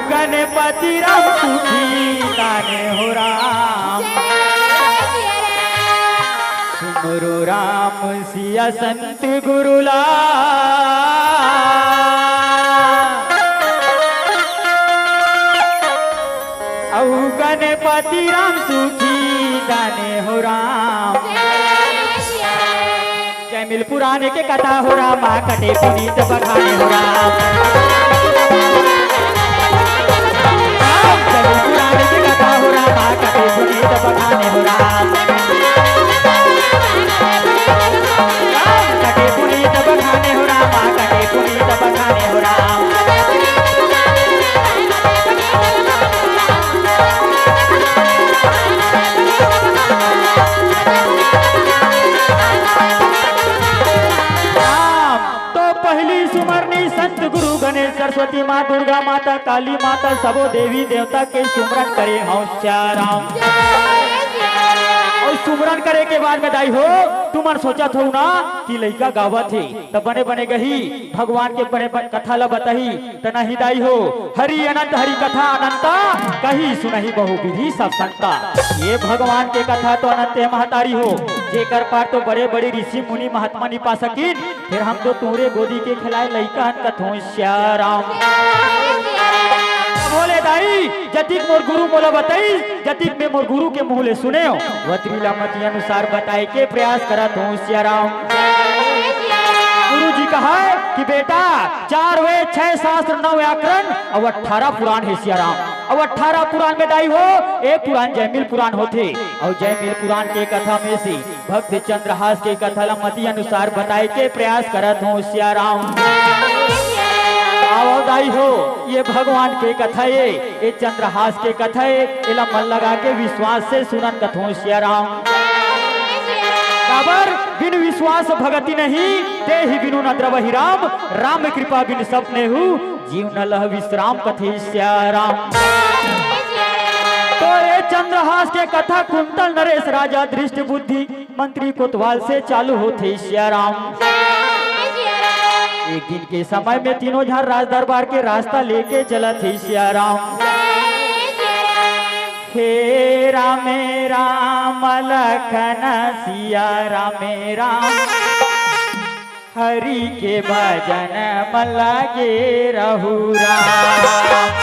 गणपति राम सुखी ताने हो राम सुमरो राम सिया संत गुरुला गणपति राम सुखी ताने हो राम जय मिल पुराने के कथा हो राम कटे पुनीत बखाने हो राम पुराने की कथा हो राम कटे पुनीत बखाने हो राम कटे पुनीत बखाने हो राम कटे पुनीत बखाने हो राम पहली सुमरनी संत गुरु गणेश सरस्वती माँ दुर्गा माता काली माता सबो देवी देवता के सुमरन करे होशियाराम और सुमरन करे के बाद में दाई हो तुमन सोचा थो ना कि लड़का गावा थे तब बने बने गही भगवान के बने कथा ला बताही तना ही दाई हो हरि अनंत हरि कथा अनंता कही सुनही बहु विधि सब संता ये भगवान के कथा तो अनंत महतारी हो जेकर पार तो बड़े बड़े ऋषि मुनि महात्मा नहीं पा सकिन फिर हम तो तुम्हारे गोदी के खिलाए लड़का कथो श्याराम बोले दाई जतिक मोर गुरु मोला बताई जतिक में मोर गुरु के मुँह ले सुने हो वत्रीला मती अनुसार बताए के प्रयास करत हूँ श्याराम गुरु जी कहा है कि बेटा 4 वेद 6 शास्त्र 9 व्याकरण और 18 पुराण है श्याराम और 18 पुराण में दाई हो एक पुराण जयमिल पुराण होते और जयमिल पुराण के कथा में से भक्त चंद्रहास के कथा ला मती अनुसार बताए के प्रयास करत हूँ श्याराम दाई हो ये भगवान के कथा ये चंद्रहास के कथा है इला मन लगा के विश्वास से सुनन कथो श्याराम काबर बिन विश्वास भगति नहीं ते ही बिनु न द्रवहि राम राम कृपा बिन सपने हु जीव न लह विश्राम कथे श्याराम तो ये चंद्रहास के कथा कुंतल नरेश राजा दृष्ट बुद्धि मंत्री कोतवाल से चालू होते श्याराम एक दिन के समय में तीनों जन राज दरबार के रास्ता लेके चला थे श्याराम हे रामे राम लखन सिया रामे राम हरि के भजन मन लगे रहु राम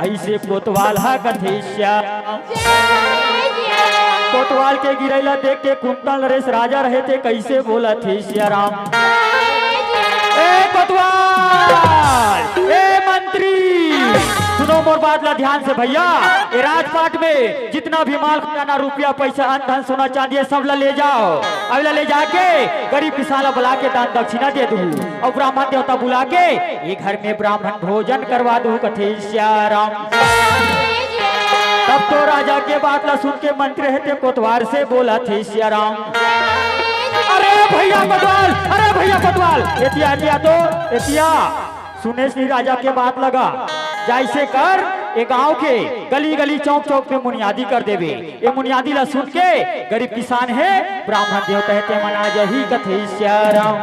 ऐसे कोतवाल हा कथेश्या कोतवाल के गिरैला देख के कुंतल नरेश राजा रहे थे कैसे बोला थे श्याराम ए कोतवाल ए मंत्री सुनो मोर बात ला ध्यान से भैया ये राजपाट में जितना भी माल खाना रुपया पैसा अन्न धन सोना चांदी सब ला ले जाओ अगला ले जाके गरीब किसान बुला के दान दक्षिणा दे दूं और ब्राह्मण देवता बुला के ये घर में ब्राह्मण भोजन करवा दूं कथे श्याराम तब तो राजा के बात ला सुन के मंत्री रहते कोतवाल से बोला थे श्याराम अरे भैया कोतवाल, अरे भैया कोतवाल, एतिया एतिया तो एतिया सुने श्री राजा के बात लगा, जैसे कर ये गांव के गली गली चौक चौक में मुनियादी कर देवे। ये मुनियादी ला सुन के गरीब किसान है ब्राह्मण देव कहते मना जही कथे श्याराम।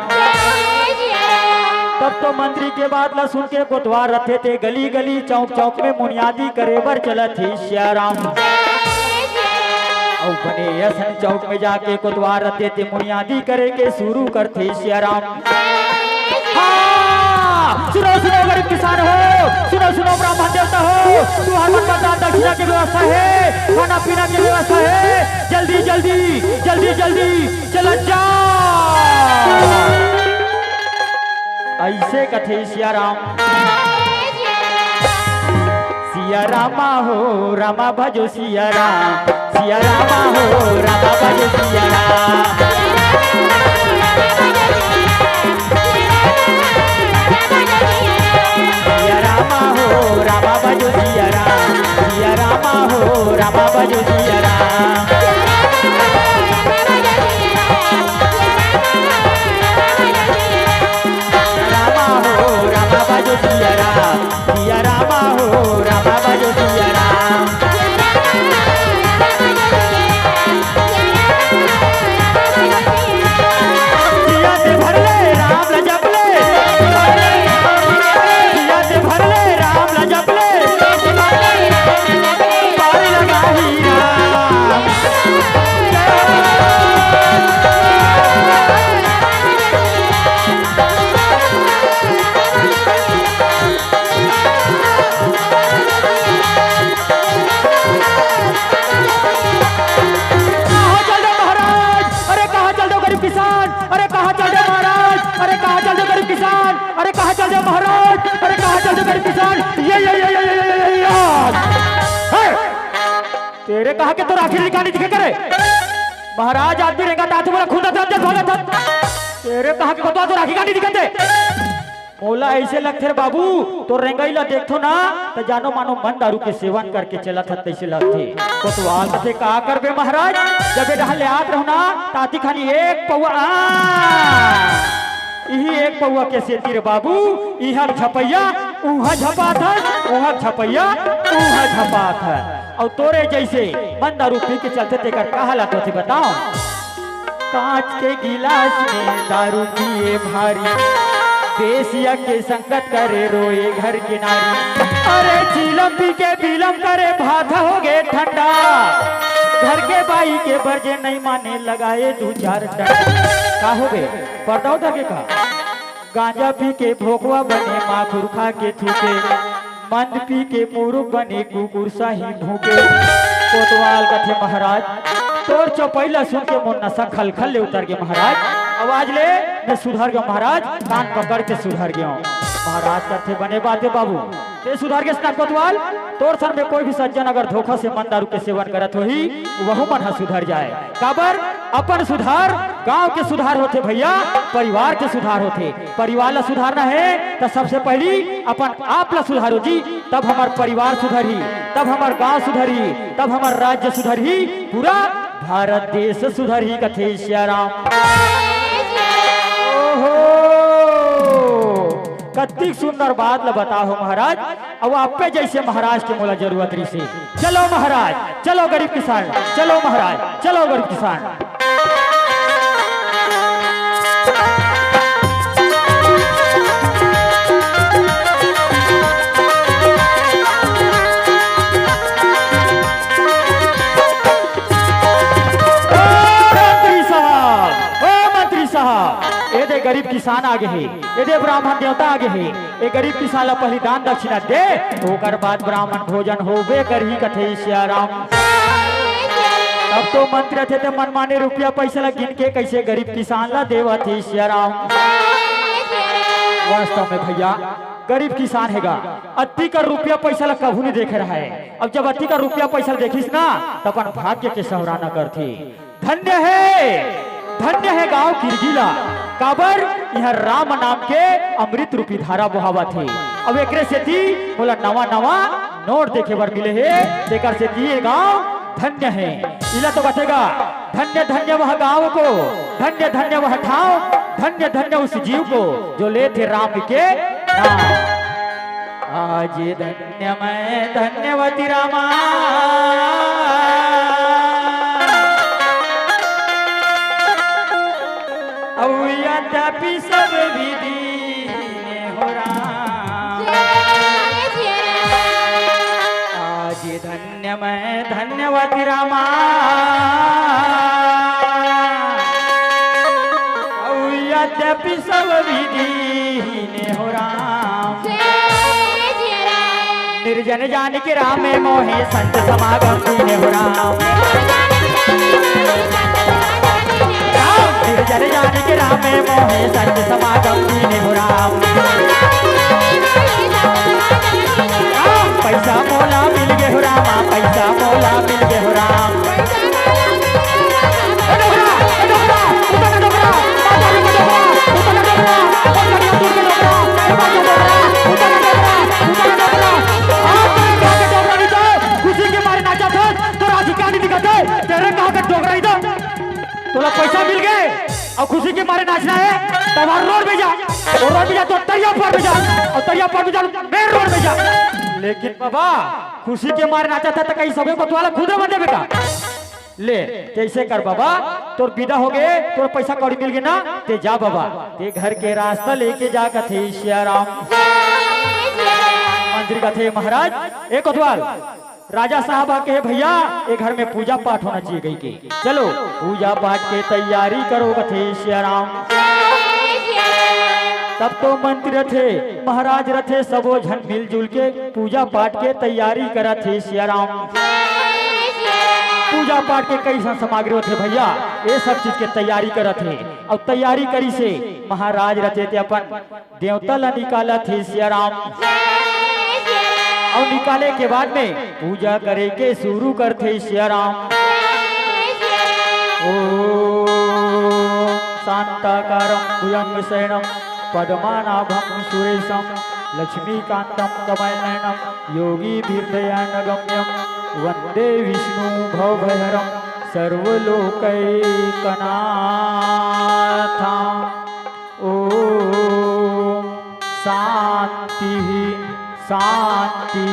तब तो मंत्री के बात ला सुन के कोतवाल रथे थे गली गली चौक चौक में मुनियादी करे बर चलत ही श्याराम। और बने असन चौक में जाके कोतवाल रहते थे मुनियादी करे के शुरू करते श्याराम। सुनो सुनो गरीब किसान हो, सुनो सुनो ब्राह्मण देवता हो, तुम्हारा दक्षिणा की व्यवस्था है, खाना पीना की व्यवस्था है, जल्दी जल्दी जल्दी जल्दी चलो जाओ। ऐसे कथे सियाराम। सिया रामा हो रामा भजो सिया राम, सिया रामा हो रामा भजो सिया राम। सिया रामा हो रामा भजो सिया राम, सिया रामा हो रामा भजो सिया राम। रामा हो रामा भजो सिया राम, सिया रामा हो रामा भजो सिया राम। सिया से भर ले राम ल जप ले, सिया से भर ले राम ल जप ले, पार लगा ही राम। अरे कहाँ चल जाओ महाराज, अरे कहाँ चल जाओ गरीब किसान, ये तेरे कहा के तो राखी निकाली दिखे करे महाराज। आदमी रहेगा तो बोला खुदा था तेरे कहा के तो राखी काटी दिखते मोला ऐसे लगते रे बाबू तो रेंगई ला देखो ना तो जानो मानो मन दारू के सेवन करके चला था तैसे लगते कोतवाल से का करबे महाराज। जब डहले आत रहो ना ताती खानी एक पौआ यही एक पौआ के सेती रे बाबू, इहर झपैया उहा झपा था, उहा झपैया उहा झपा था। और तोरे जैसे मन दारू पी के चलते तेकर का हालत होती बताओ। कांच के गिलास में दारू पिए भारी, देसिया के संकट करे रोए घर की नारी। अरे चीलम पी के पीलम करे भाथा हो गए ठंडा, घर के बाई के बरजे नहीं माने लगाए 2-4 डंडा। का हो गए पर्दा उठा के कहा गांजा पी के भोगवा बने माखुर खा के थूके, मंद पी के मुरुख बने कुकुर साही भूके। कोतवाल कथे महाराज तोर चौपैला सुन के मोर नशा खल खल ले उतर गए महाराज। आवाज ले मैं सुधर गया महाराज, कान पकड़ के सुधर गया महाराज। कथे बने बाते बाबू ते सुधर गए ना कोतवाल। तोर सर में कोई भी सज्जन अगर धोखा से मन दारू के सेवन करत होही वहु मन सुधर जाए। काबर अपन सुधार गांव के सुधार होते भैया, परिवार के सुधार होते। परिवार ला सुधारना है तो सबसे पहली अपन आप ला सुधारो जी, तब हमार परिवार सुधरी, तब हमार गांव सुधरी, तब हमार राज्य सुधरी, पूरा भारत देश सुधरी। कथे श्याराम। ओहो कत्ती सुंदर बात ला बताओ महाराज। अब आपके जैसे महाराज के मोला जरूरत रही से। चलो महाराज चलो गरीब किसान, चलो महाराज चलो गरीब किसान। गरीब किसान आगे है, ये ब्राह्मण देवता आगे है। ये गरीब किसान ला पहली दान दक्षिणा दे, ओकर बाद ब्राह्मण भोजन होबे करही। कथे श्याराम। तब तो मंत्र थे मनमाने रुपया पैसा ला गिन के कैसे गरीब किसान ला देवा थे श्याराम। वास्तव में भैया गरीब किसान हैगा, अति का रुपया पैसा ला कभू नहीं देखे रहा है। अब जब अति का रुपया पैसा देखिस ना तो अपन भाग्य के सराहना करती। धन्य है गांव किरगिला, काबर यह राम नाम के अमृत रूपी धारा बहावा थे। अब एक से थी बोला नवा नवा नोट देखे बर मिले है, देकर से गांव धन्य है। इला तो बचेगा। धन्य धन्य वह गांव को, धन्य धन्य वह ठाव, धन्य धन्य उस जीव को जो ले थे राम के नाम। आज धन्य मैं धन्यवती रामा, यद्यपि सब विधि हो राम। आज धन्य मैं धन्यवती रामा, यद्यपि सब विधि हो राम। निर्जन जान के राम में मोहे संत समागम दीने हो राम। निर्जन जान के राम में मोहे संत समागम दीने हो राम। पैसा मोला मिल गए हो रामा, पैसा मोला मिल गए हो राम। खुशी के मारे नाचा था तो राधिका नहीं दिखाते, तेरे कहा का डोगरा इधर तोला पैसा मिल गए और खुशी के मारे नाचना है तो रोड में जा, और रोड में जा तो तैयार पर में जा, और तैयार पर में जा मेन रोड में जा। लेकिन बाबा खुशी के मारे नाचा था तो कहीं सबे को तुम्हारा खुद बंदे बेटा ले कैसे कर बाबा, तोर विदा हो गए, तोर पैसा कौड़ी मिल गए ना, ते जा बाबा ते घर के रास्ता लेके जा कथे सिया राम। मंत्री कथे महाराज एक कोतवाल राजा साहब आके भैया एक घर में पूजा पाठ होना चाहिए गई के, चलो पूजा पाठ के तैयारी करो कथे सिया राम। तब तो मंत्री रथे महाराज रथे सबो झन मिलजुल के पूजा पाठ के तैयारी करा थे सिया राम। पूजा पाठ के कई सामग्री होते भैया, ये सब चीज के तैयारी करत थे, और तैयारी करी से महाराज रचे थे अपन देवता ला निकाला थे सिया राम। और निकाले के बाद में पूजा करे के शुरू करते सिया राम। ओम शांताकारं भुजंग शयनं पद्मनाभं सुरेशं लक्ष्मीकांतं कमलनयनं योगी गम्यं वंदे विष्णु भवभयहरं सर्वलोकैकनाथं। ओम शांति शांति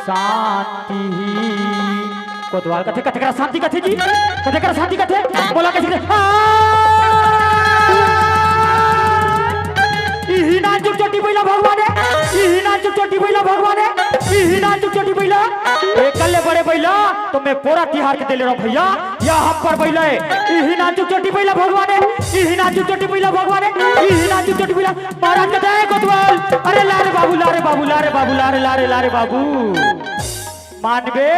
शांति। कोतवाल कथे कथे करा शांति कथे जी, कथे करा शांति कथे बोला कैसे इही नाम चुप चोटी बैला भगवान है, इही नाम चुप चोटी बैला भगवान है, इही नाम चुप चोटी बैला एकले बड़े बैला तो मैं पूरा तिहार के दे ले रहा भैया, या हम पर बैला है इही नाम चुप चोटी बैला भगवान है, इही नाम चुप चोटी बैला भगवान है, इही नाम चुप चोटी बैला। महाराज कहते हैं कोतवाल अरे लारे बाबू लारे बाबू लारे बाबू लारे लारे लारे बाबू मानबे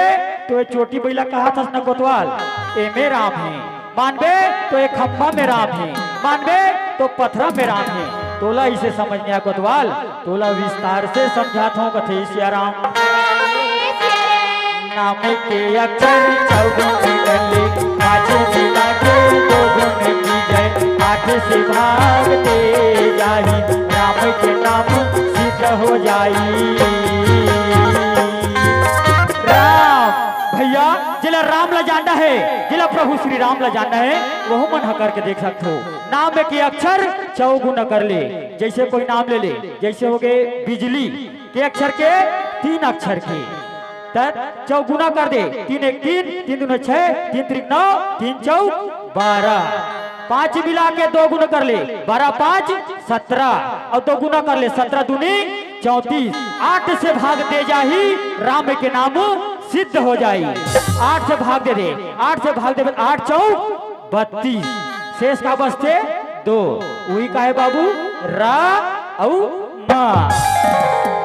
तो ये चोटी बैला कहा था ना कोतवाल ए में राम है, मानबे तो एक खंभा में राम है, मानबे तो पत्थरा में राम है। तोला इसे समझ में आ कोतवाल, तोला विस्तार से समझाता हूँ कथे सिया राम। नाम के अक्षर चौगुन निकले, पाँच जिला के दो गुण की जय, आठ से भागते जाही, राम के नाम सिद्ध हो जाई। राम भैया जिला राम ला जानना है, जिला प्रभु श्री राम ला जानना है, वह मन हकर के देख सकते हो। नाम के अक्षर चौगुना कर ले, जैसे कोई नाम ले ले, जैसे हो गए बिजली के अक्षर के तीन अक्षर के चौगुना कर दे, तीन एक तीन, तीन दूना छह, तीन त्रिक नौ, तीन चौक 12, पांच मिला के दो गुना कर ले 12 5 17, और दो गुना कर ले 17 दूनी 34, 8 से भाग दे जाही राम के नाम सिद्ध हो जाई। 8 से भाग दे दे, 8 से भाग दे 8 चौक 32, शेष का बचते 2, वही का है बाबू रा औ मा।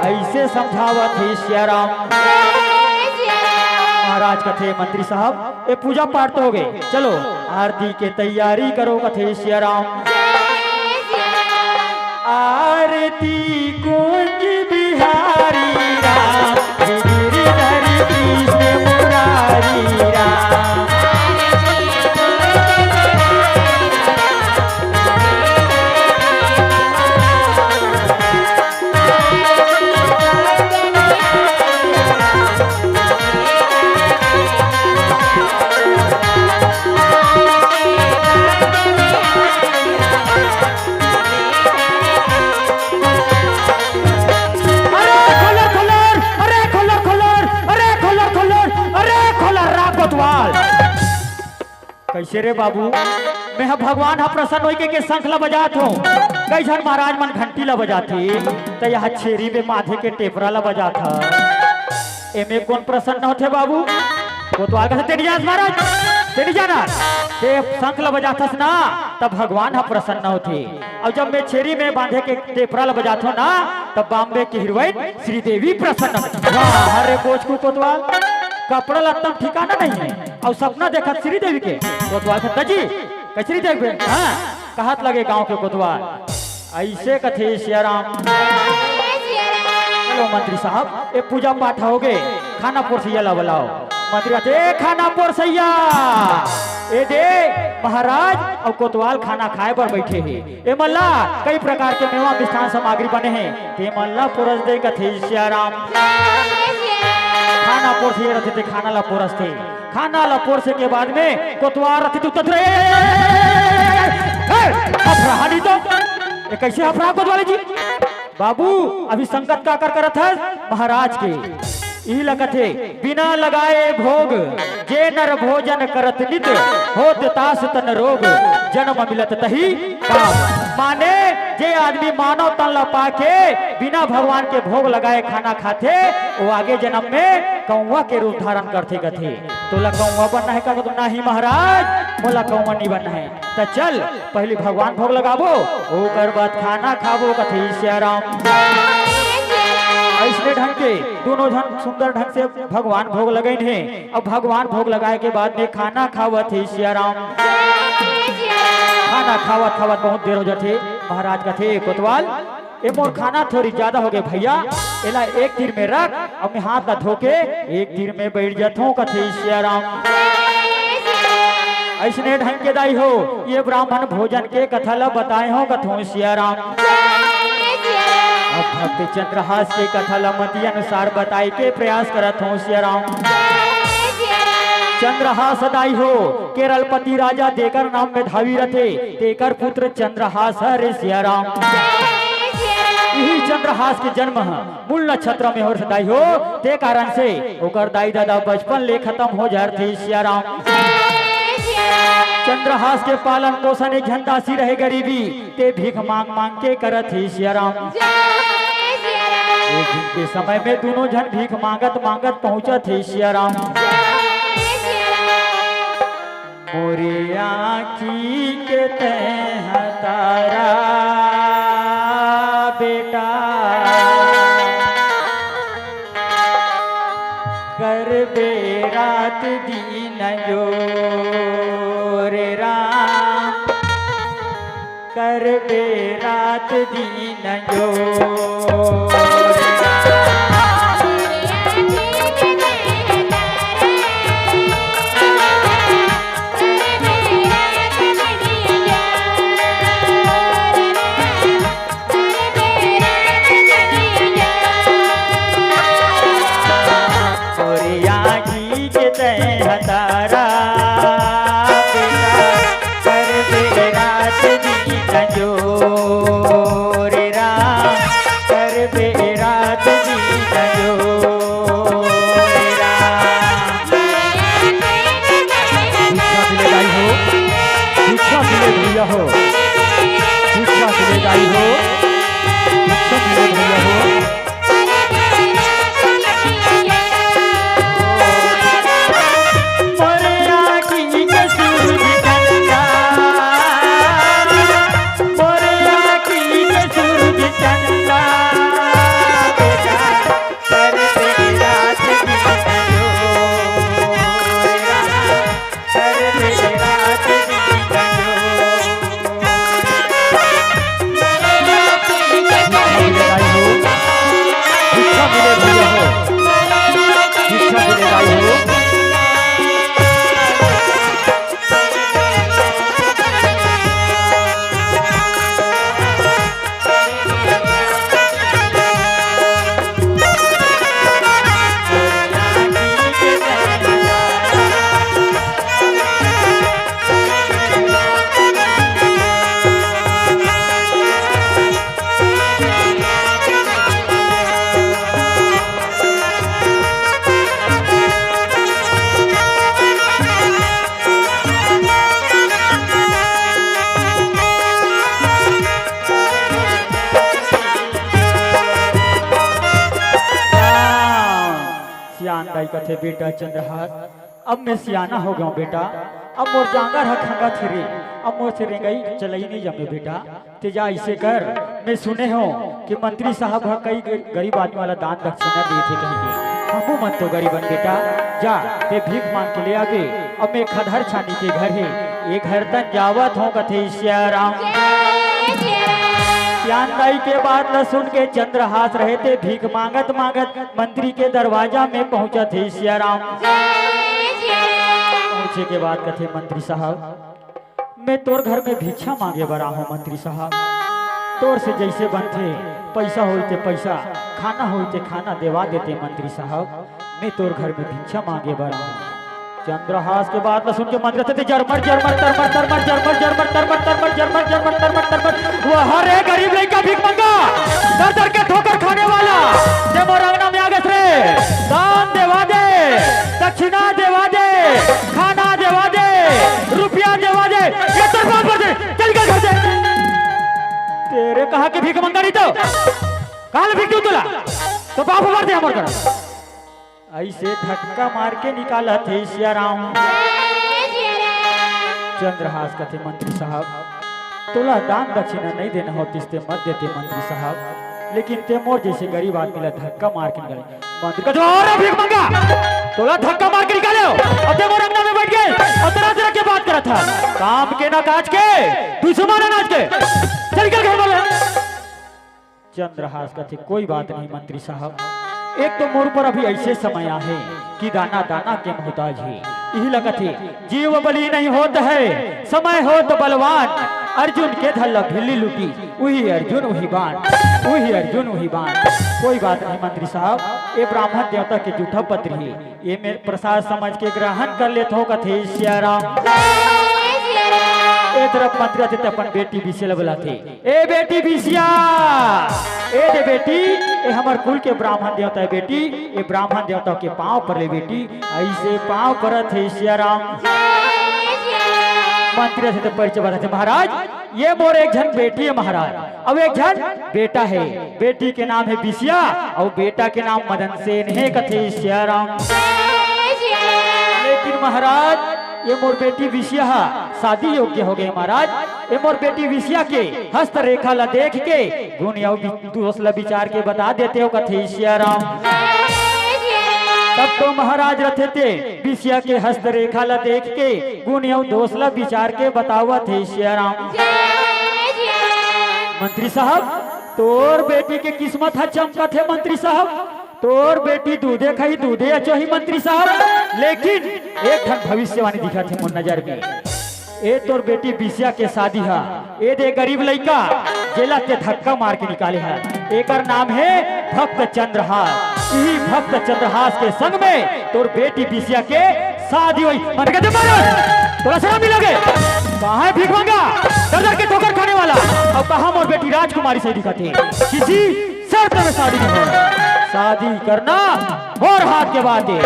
ऐसे समझावत है सिया राम। महाराज कथे मंत्री साहब ये पूजा पाठ तो हो गए, चलो आरती के तैयारी करो कथे सिया राम। आरती कुंज बिहारी राम, गिरिधर कृष्ण मुरारी राम। कोतवाल कैसे रे बाबू मैं भगवान हा प्रसन्न होके के शंख ला बजात हूँ कई झन महाराज मन घंटी ला बजाती तो यहाँ छेरी में माथे के टेपरा ला बजात था एमे कौन प्रसन्न होते बाबू कोतवाल कहते तेरी जान महाराज तेरी जाना ते शंख ला बजाथस ना तब भगवान हा प्रसन्न होते और जब मैं छेरी में बांधे के टेपरा ला बजात हूँ ना तब बॉम्बे की हीरोइन श्रीदेवी प्रसन्न वाह अरे बोझ को कोतवाल कपड़ा लत्ता ठिकाना नहीं है और सपना देखा श्रीदेवी के कोतवाल कहता जी कैसे देख हाँ कहत लगे गांव के कोतवाल ऐसे कथे सियाराम चलो मंत्री साहब एक पूजा पाठ हो गए खाना पोरसैया ला बुलाओ मंत्री कहते खाना पोरसैया ए दे महाराज और कोतवाल खाना खाए पर बैठे हैं ए मल्ला कई प्रकार के मेवा मिष्ठान सामग्री बने हैं ते मल्ला पोरस दे कथे सियाराम खाना पोरसे रहते थे खाना ला पोरस थे खाना ला पोरसे के बाद में कोतवाल रहते तू तथरे अफराहानी तो ये कैसे अफराह कोतवाली जी बाबू अभी संकट का कर करत है महाराज के ई लगथे बिना लगाए भोग जे नर भोजन करत नित होत तास तन रोग जन्म मिलत तही काम माने जे आदमी मानव तन ला पाके बिना भगवान के भोग लगाए खाना खाते वो आगे जन्म में कौवा के रूप धारण करते गथे तो ला कौवा बनना है का तो नहीं महाराज मोला कौवा नहीं बनना है तो चल पहले भगवान भोग लगाबो ओकर बाद खाना खाबो कथे सियाराम ऐसे ढंग के दोनों जन सुंदर ढंग से भगवान भोग लगे हैं और भगवान भोग लगाए के बाद में खाना खावत है सियाराम खाना खावत खावत बहुत देर हो जाते महाराज का थे कोतवाल ए मोर खाना थोड़ी ज्यादा हो गए भैया एला एक तीर में रख और मैं हाथ का धोके एक तीर में बैठ जाता हूँ कथे सियाराम ऐसने ढंग के दाई हो ये ब्राह्मण भोजन के कथा ला बताए हो कथो सियाराम अब भक्त चंद्रहास के कथा लमती अनुसार बताई के प्रयास करत हूँ सियाराम चंद्रहास सदाई हो केरलपति राजा देकर नाम में धावी रथे देकर पुत्र चंद्रहास हरे सियाराम यही चंद्रहास के जन्म मूल नक्षत्र में हो सदाई हो ते कारण से ओकर दाई दादा बचपन ले खत्म हो जाते सियाराम चंद्रहास के पालन पोषण एक झंडासी रहे गरीबी ते भीख मांग मांग के करत ही सियाराम एक दिन के समय में दोनों जन भीख मांगत मांगत पहुंचा थे सियाराम मोरे आँखी के तह तारा बेटा कर बे रात दिन जो रे राम कर बे रात दिन जो कथे बेटा चंद्रहास अब मैं सियाना हो गया बेटा, अब मोर जांगा रखंगा थिरे, अब मोर से गई चलाई नहीं जमे बेटा। तेजा ऐसे कर, मैं सुने हो कि मंत्री साहब कई गरीब आदमी वाला दान दक्षिणा दिए थे कहीं, हमू मन तो गरीबन बेटा, जा ते भीख मांग के ले आगे। अब मैं खदर छानी के घर है, ये घर तक जावत हो कथे श्याराम। श्यानदाई के बात न सुन के चंद्रहास रहे थे भीख मांगत मांगत मंत्री के दरवाजा में पहुंचा थे श्याराम। पहुंचे के बाद कथे मंत्री साहब मैं तोर घर में भिक्षा मांगे बड़ा हूँ मंत्री साहब, तोर से जैसे बनते पैसा होते पैसा, खाना होते खाना देवा देते मंत्री साहब, मैं तोर घर में भिक्षा मांगे बड़ा हूँ। चंद्रहास के बाद सुन के मंत्र थे जर्मन जर्मन तरमर तरमर जर्मन जर्मन तरमर तरमर जर्मन जर्मन तरमर तरमर। वो हर एक गरीब लड़का भीख मंगा, दर दर के ठोकर खाने वाला, जे मोर अंगना में आगे रे दान देवा दे, दक्षिणा देवा दे, खाना देवा दे, रुपया देवा दे, ये तो बात कर दे, चल के घर से। तेरे कहा कि भीख मंगा नहीं तो कहां भीख क्यों तुला, तो बाप मार दे हमर घर। ऐसे धक्का मार के निकाला थे श्याराम। चंद्रहास कथे मंत्री साहब तोला दान दक्षिणा नहीं देना हो तिस्ते मत देते मंत्री साहब, लेकिन ते मोर जैसे गरीब आदमी ला धक्का मार के निकाले। मंत्री कहे और भीख मंगा, तोला धक्का मार के निकाले हो, अब ते मोर अंगना में बैठ गए और तरह तरह के बात करा था, काम के ना काज के दुश्मन नाच के, चल के घर बोले। चंद्रहास कथे कोई बात नहीं मंत्री साहब, एक तो मोर पर अभी ऐसे समय आहे कि दाना दाना के मोहताज है, यही लगत है जीव बलि नहीं होता है, समय हो तो बलवान। अर्जुन के धल्ला भिल्ली लुटी, वही अर्जुन वही बाण, वही अर्जुन वही बाण। कोई बात नहीं मंत्री साहब, ये ब्राह्मण देवता के जूठा पत्र है, ये मेरे प्रसाद समझ के ग्रहण कर लेते हो कथे श्याराम। एक तरफ मंत्री थे अपन बेटी बिसिया बुलाते, ए बेटी बिसिया, ए दे बेटी, ए हमार कुल के ब्राह्मण देवता है बेटी, ए ब्राह्मण देवता के पांव पर ले बेटी, ऐसे पांव परत है श्याराम। मंत्री से तो परिचय बताते महाराज ये मोर एक जन बेटी है महाराज, अब एक जन बेटा है, बेटी के नाम है बिसिया और बेटा के नाम मदन सेन है कथे श्याराम। लेकिन महाराज ये मोर बेटी विषया शादी योग्य हो गए महाराज, ये मोर बेटी विषया के हस्त रेखा ला देख के गुण या दूसरा विचार के बता देते हो कथे श्याराम। तब तो महाराज रथे थे विषया के हस्त रेखा ला देख के गुण या दूसरा विचार के बतावा थे श्याराम। मंत्री साहब तोर बेटी के किस्मत है चमकत है मंत्री साहब, तोर बेटी दूधे खाई दूधे अच्छो ही मंत्री साहब, लेकिन एक ठन भविष्यवाणी दिखा थे मोर नजर में, ए तोर बेटी बिसिया के शादी है, ए दे गरीब लड़का जेला ते धक्का मार के निकाले है, एकर नाम है भक्त चंद्रहास। यही भक्त चंद्रहास के संग में तोर बेटी बिसिया के शादी हुई। तोरा शर्म नहीं लगे, कहाँ है भीख मांगा दर के ठोकर खाने वाला, अब कहाँ मोर बेटी राजकुमारी से दिखाते किसी शर्त में शादी नहीं होना, शादी करना और हाथ के बात है।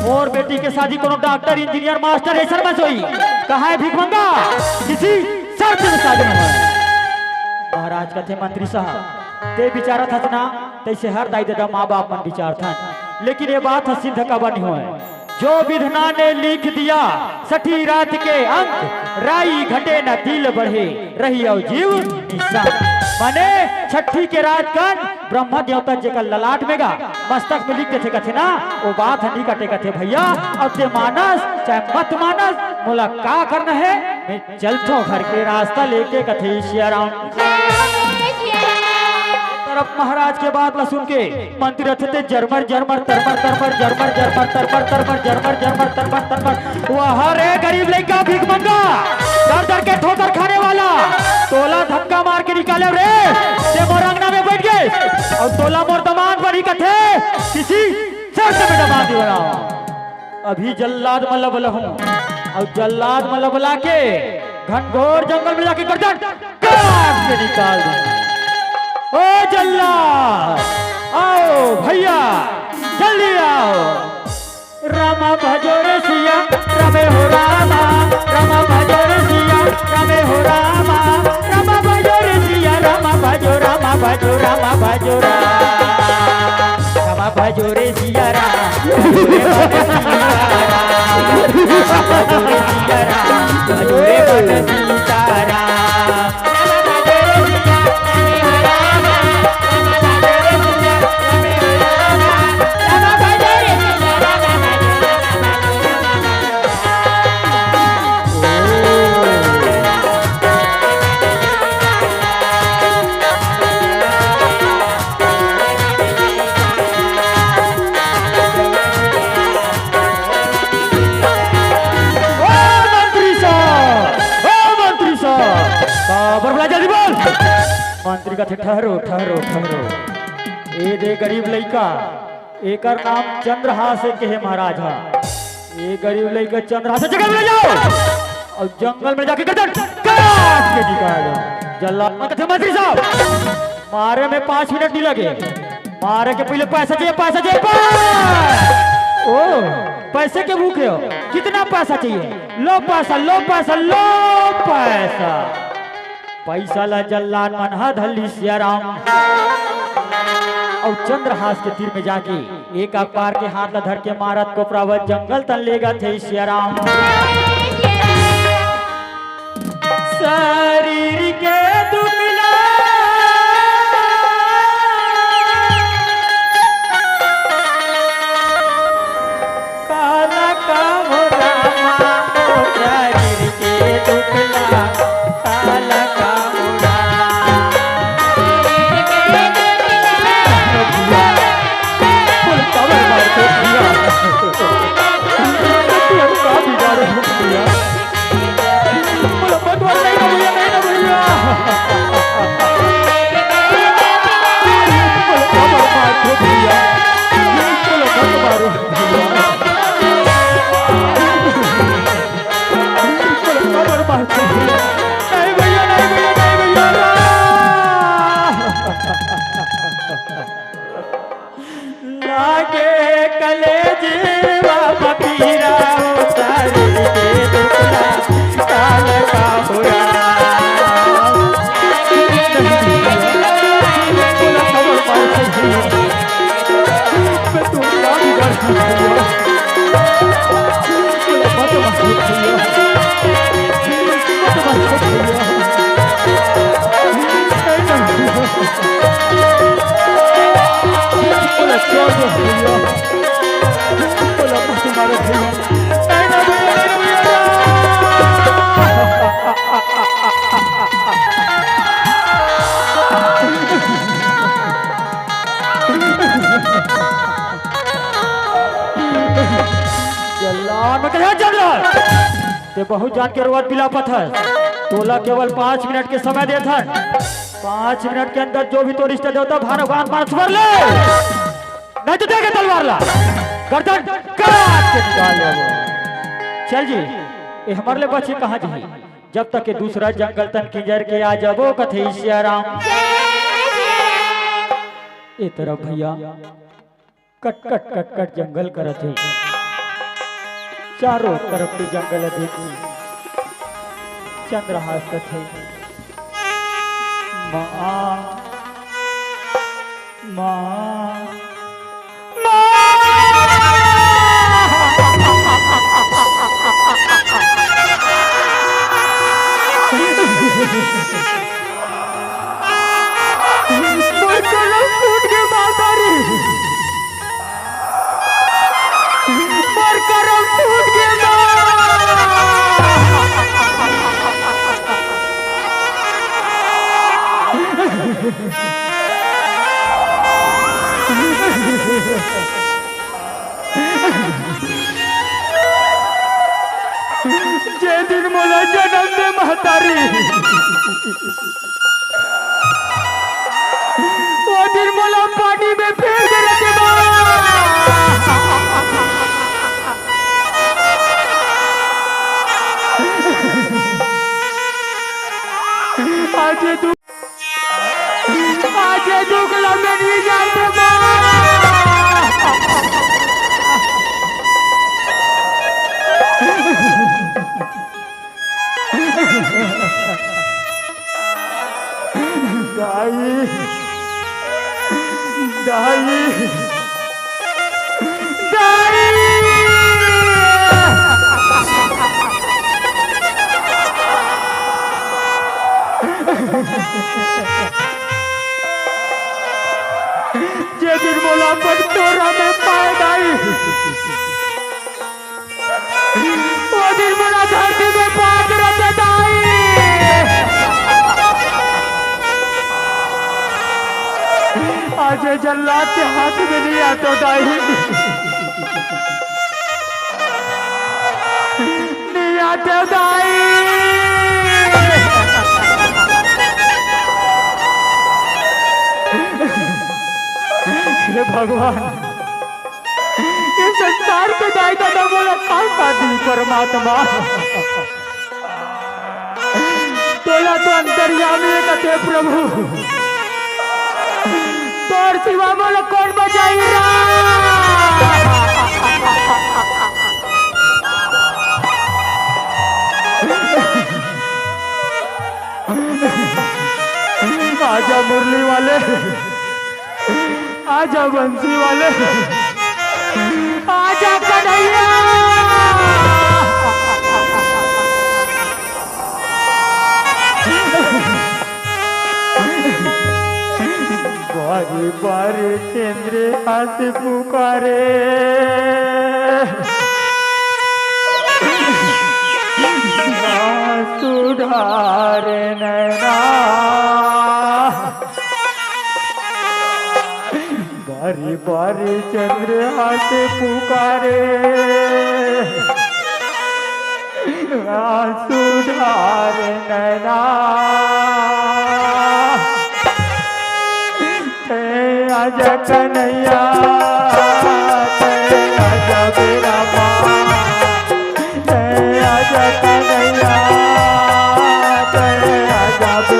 मोर बेटी के शादी कोनो डॉक्टर इंजीनियर मास्टर ऐसा मत होई, कहाँ है भीख मंगा किसी शर्त में शादी नहीं होना। महाराज कथे मंत्री साहब ते विचारा था ना तैसे हर दाई दादा माँ बाप मन विचार था, लेकिन ये बात सिद्ध का बनी हो है जो विधना ने लिख दिया सठी रात के अंक, राई घटे न दिल बढ़े रही और जीव निशान। माने छठी के रात कन ब्रह्मा देवता जी का ललाट में गा मस्तक में लिख थे कथे ना वो बात नहीं कटे कथे भैया, अब ते मानस चाहे मत मानस मोला का करना है, मैं चलता घर के रास्ता लेके कथे श्याराम। तरफ महाराज के बात ला सुन के मंत्री रथे थे जर्मर जर्मर तरमर तरमर जर्मर जर्मर तरमर तरमर जर्मर जर्मर तरमर तरमर। वह रे गरीब लड़का भीख मंगा दर दर के ठोकर खाने वाला, तोला धक्का मार के निकाले रे ते मोर अंगना में बैठ गए और तोला मोर दमाद बनी कथे किसी शर्त में दमाद बनाओ। अभी जल्लाद मल्ला बोला हूँ और जल्लाद मल्ला बुला के घनघोर जंगल में जाके गर्दन काट के निकाल दूं। ओ जल्लाद आओ भैया जल्दी आओ, रामा भजो रे सिया रमे हो रामा, रामा भजो रे सिया रमे हो रामा, रामा भजो रे सिया रामा भजो रामा भजो रामा भजो रामा भजो रे सिया रामा मंत्री का थे ठहरो ठहरो ठहरो। ए दे गरीब लड़का एकर नाम चंद्रहास के है महाराज। ये गरीब लड़का चंद्रहास जगह में ले जाओ और जंगल में जाके गर्दन काट के निकालो। जल्लाद थे मंत्री साहब मारे में 5 मिनट नहीं लगे। मारे के पहले पैसा चाहिए पैसा चाहिए। ओ पैसे के भूखे हो? कितना पैसा चाहिए? लो पैसा लो पैसा लो पैसा। पैसा ला जल्लाद मनहा धल्ली सियाराम और चंद्रहास के तीर में जाके एक अखबार के हाथ ला धर के मारत को प्रावत जंगल तन लेगा थे सियाराम। शरीर के दुबला काला का हो रामा शरीर के दुबला काला का बहुत जान के रोवत पिलापत है। तोला केवल 5 मिनट के समय देत है। 5 मिनट के अंदर जो भी तो रिश्ता देवता भगवान मार छुड़ ले नहीं तो देखे तलवार ला गर्दन काट के निकाल ले। चल जी ये हमारे लिए बच्चे कहाँ जी जब तक के दूसरा जंगल तन किंजर के आ जाबो कथे सियाराम। ए तरफ भैया कट कट कट कट जंगल करत है। चारों तरफ के जंगल देखी चंद्रहास कथे माँ माँ जे दिन मोला जन्म दे महतारी वो दिन मोला पानी में फेंक दे रखे आज दुख लगे जानते दाई दाई दाई जे दिन मोला पर तोरा में पाए गई वो दिन मोला धरती में पाग रते दाई। आज जल्लाद के हाथ में नहीं आता दाई, नहीं आते दाई। हे भगवान, ये संसार के दाई दादा बोला का दी परमात्मा तोला तो अंतर्यामी कथे प्रभु, तोर सिवा बोला कौन बचाई आजा मुरली वाले, आजा बंसी वाले, आजा कन्हैया। बारी बारी चंद्र हाथ पुकारे, सुधारे नैना। बारी बारी चंद्र हाथ पुकारे, सुधारे नैना। आजा कन्हैया, आजा मेरा माँ, आजा कन्हैया, आजा मेरा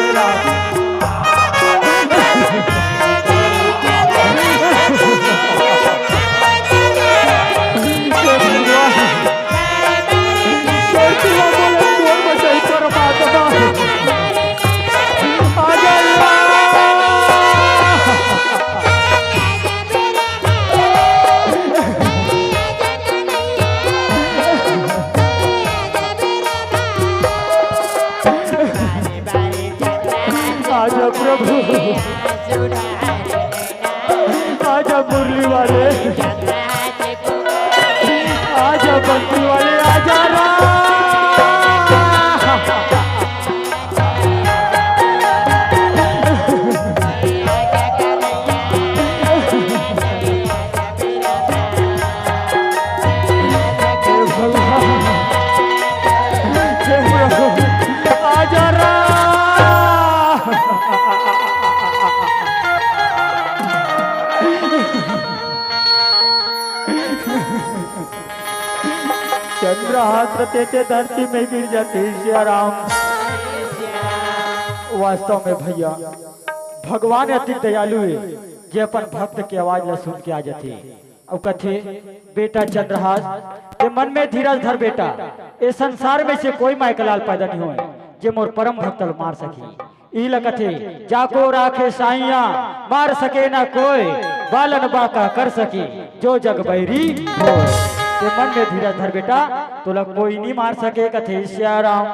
प्रभु, आजा मुरली वाले, आजा बंसी वाले, आजा चंद्र हाथ रते थे धरती में गिर जाते। सिया राम, वास्तव में भैया भगवान अति दयालु है, जे अपन भक्त की आवाज ला सुन के आ जाते और कथे बेटा चंद्रहास ये मन में धीरज धर बेटा, इस संसार में से कोई मायकलाल पैदा नहीं हुए जे मोर परम भक्त मार सके। ई लकथे जाको राखे साइया मार सके ना कोई, बालन बाका कर सके जो जग बैरी हो। ये मन में धीरज धर बेटा, तो लग कोई नहीं मार सके। कथे सिया राम,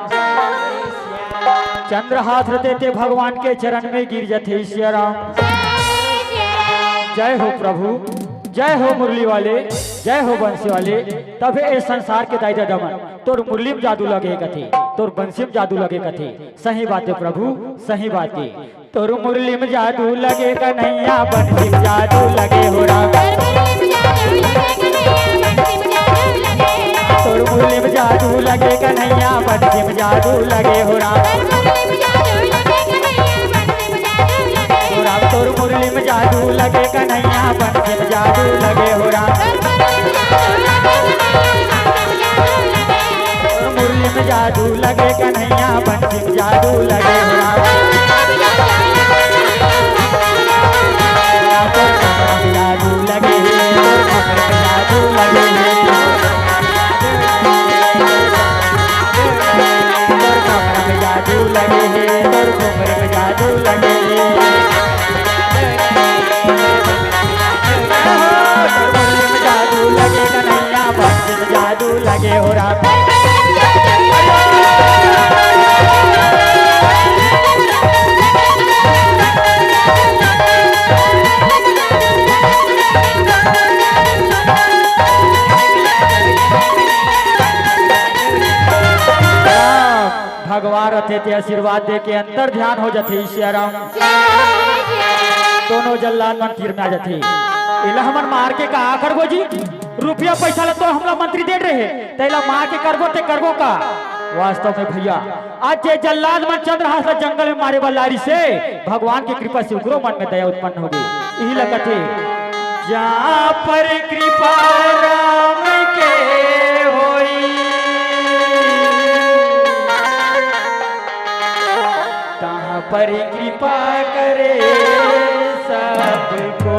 चंद्र हाथ रते थे भगवान के चरण में गिर जाते। सिया राम, जय हो प्रभु, जय हो मुरली वाले, जय हो बंसी वाले। तब इस संसार के दाई दमन तोर मुरली में जादू लगे कथे, तोर बंसी में जादू लगे कथे। सही बात है प्रभु, सही बात है। तोर मुरली में जादू लगे कन्हैया, बंसी में जादू लगे हो राम। तोर मुरली में जादू लगे कन्हैया, बंसी में जादू लगे हो राम। तोर मुरली में जादू लगे कन्हैया, बंसी में जादू लगे हो राम। तोर मुरली में जादू लगे कन्हैया, बंसी में जादू लगे हो राम। तोर कमर में जादू लगे, तोर कमर में जादू लगे, तोर कमर में जादू लगे, तोर कमर में जादू लगे। जादू लगे कन्हैया, बंसी में जादू लगे हो राम। भगवान रथे ते आशीर्वाद दे के अंतर ध्यान हो जाते सियाराम। दोनों जल्लाद मन तीर में आ जाते। इला हमन मार के कहा करबो जी, रुपया पैसा ला तो हमला मंत्री दे रहे, तेला मार के करबो ते करबो का। वास्तव में भैया आज ये जल्लाद मन चंद्रहास जंगल में मारे वाला लारी से भगवान की कृपा से उग्रो मन में दया उत्पन्न हो गई। यही लगते जहाँ पर कृपा राम के होई, तहाँ पर कृपा करे सबको।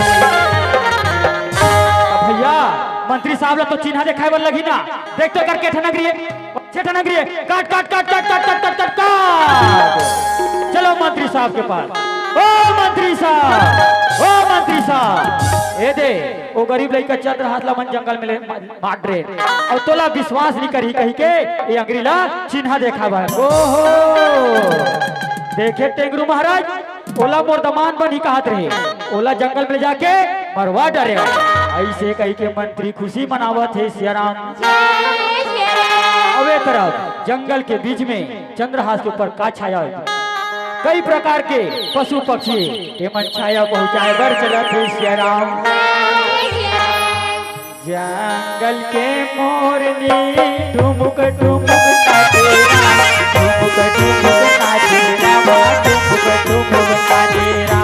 भैया मंत्री साहब ला तो चिन्हा दिखाए बर लगी ना, देख तो करके ठनगरी ठनगरी काट काट काट काट काट काट काट काट काट। चलो मंत्री साहब के पास। ओ मंत्री साहब, ओ मंत्री साहब, ए दे वो गरीब लड़का चंद्रहास ला मन जंगल में मार रहे और तोला विश्वास नहीं करी कही के ये अंग्री ला चिन्हा देखा बा। ओहो देखे टेंगरू महाराज ओला मोरदमान बनी कहत रहे, ओला जंगल में जाके मरवा डरे। ऐसे कही के मंत्री खुशी मनावत है सियाराम। अवे तरफ जंगल के बीच में चंद्रहास के ऊपर का छाया कई प्रकार के पशु पक्षी के मन छाया पहुँचाए बर चलत है सियाराम। जंगल के मोरनी ठुमुक ठुमुक नाचेरा, ठुमुक ठुमुक नाचेरा, ठुमुक ठुमुक नाचेरा।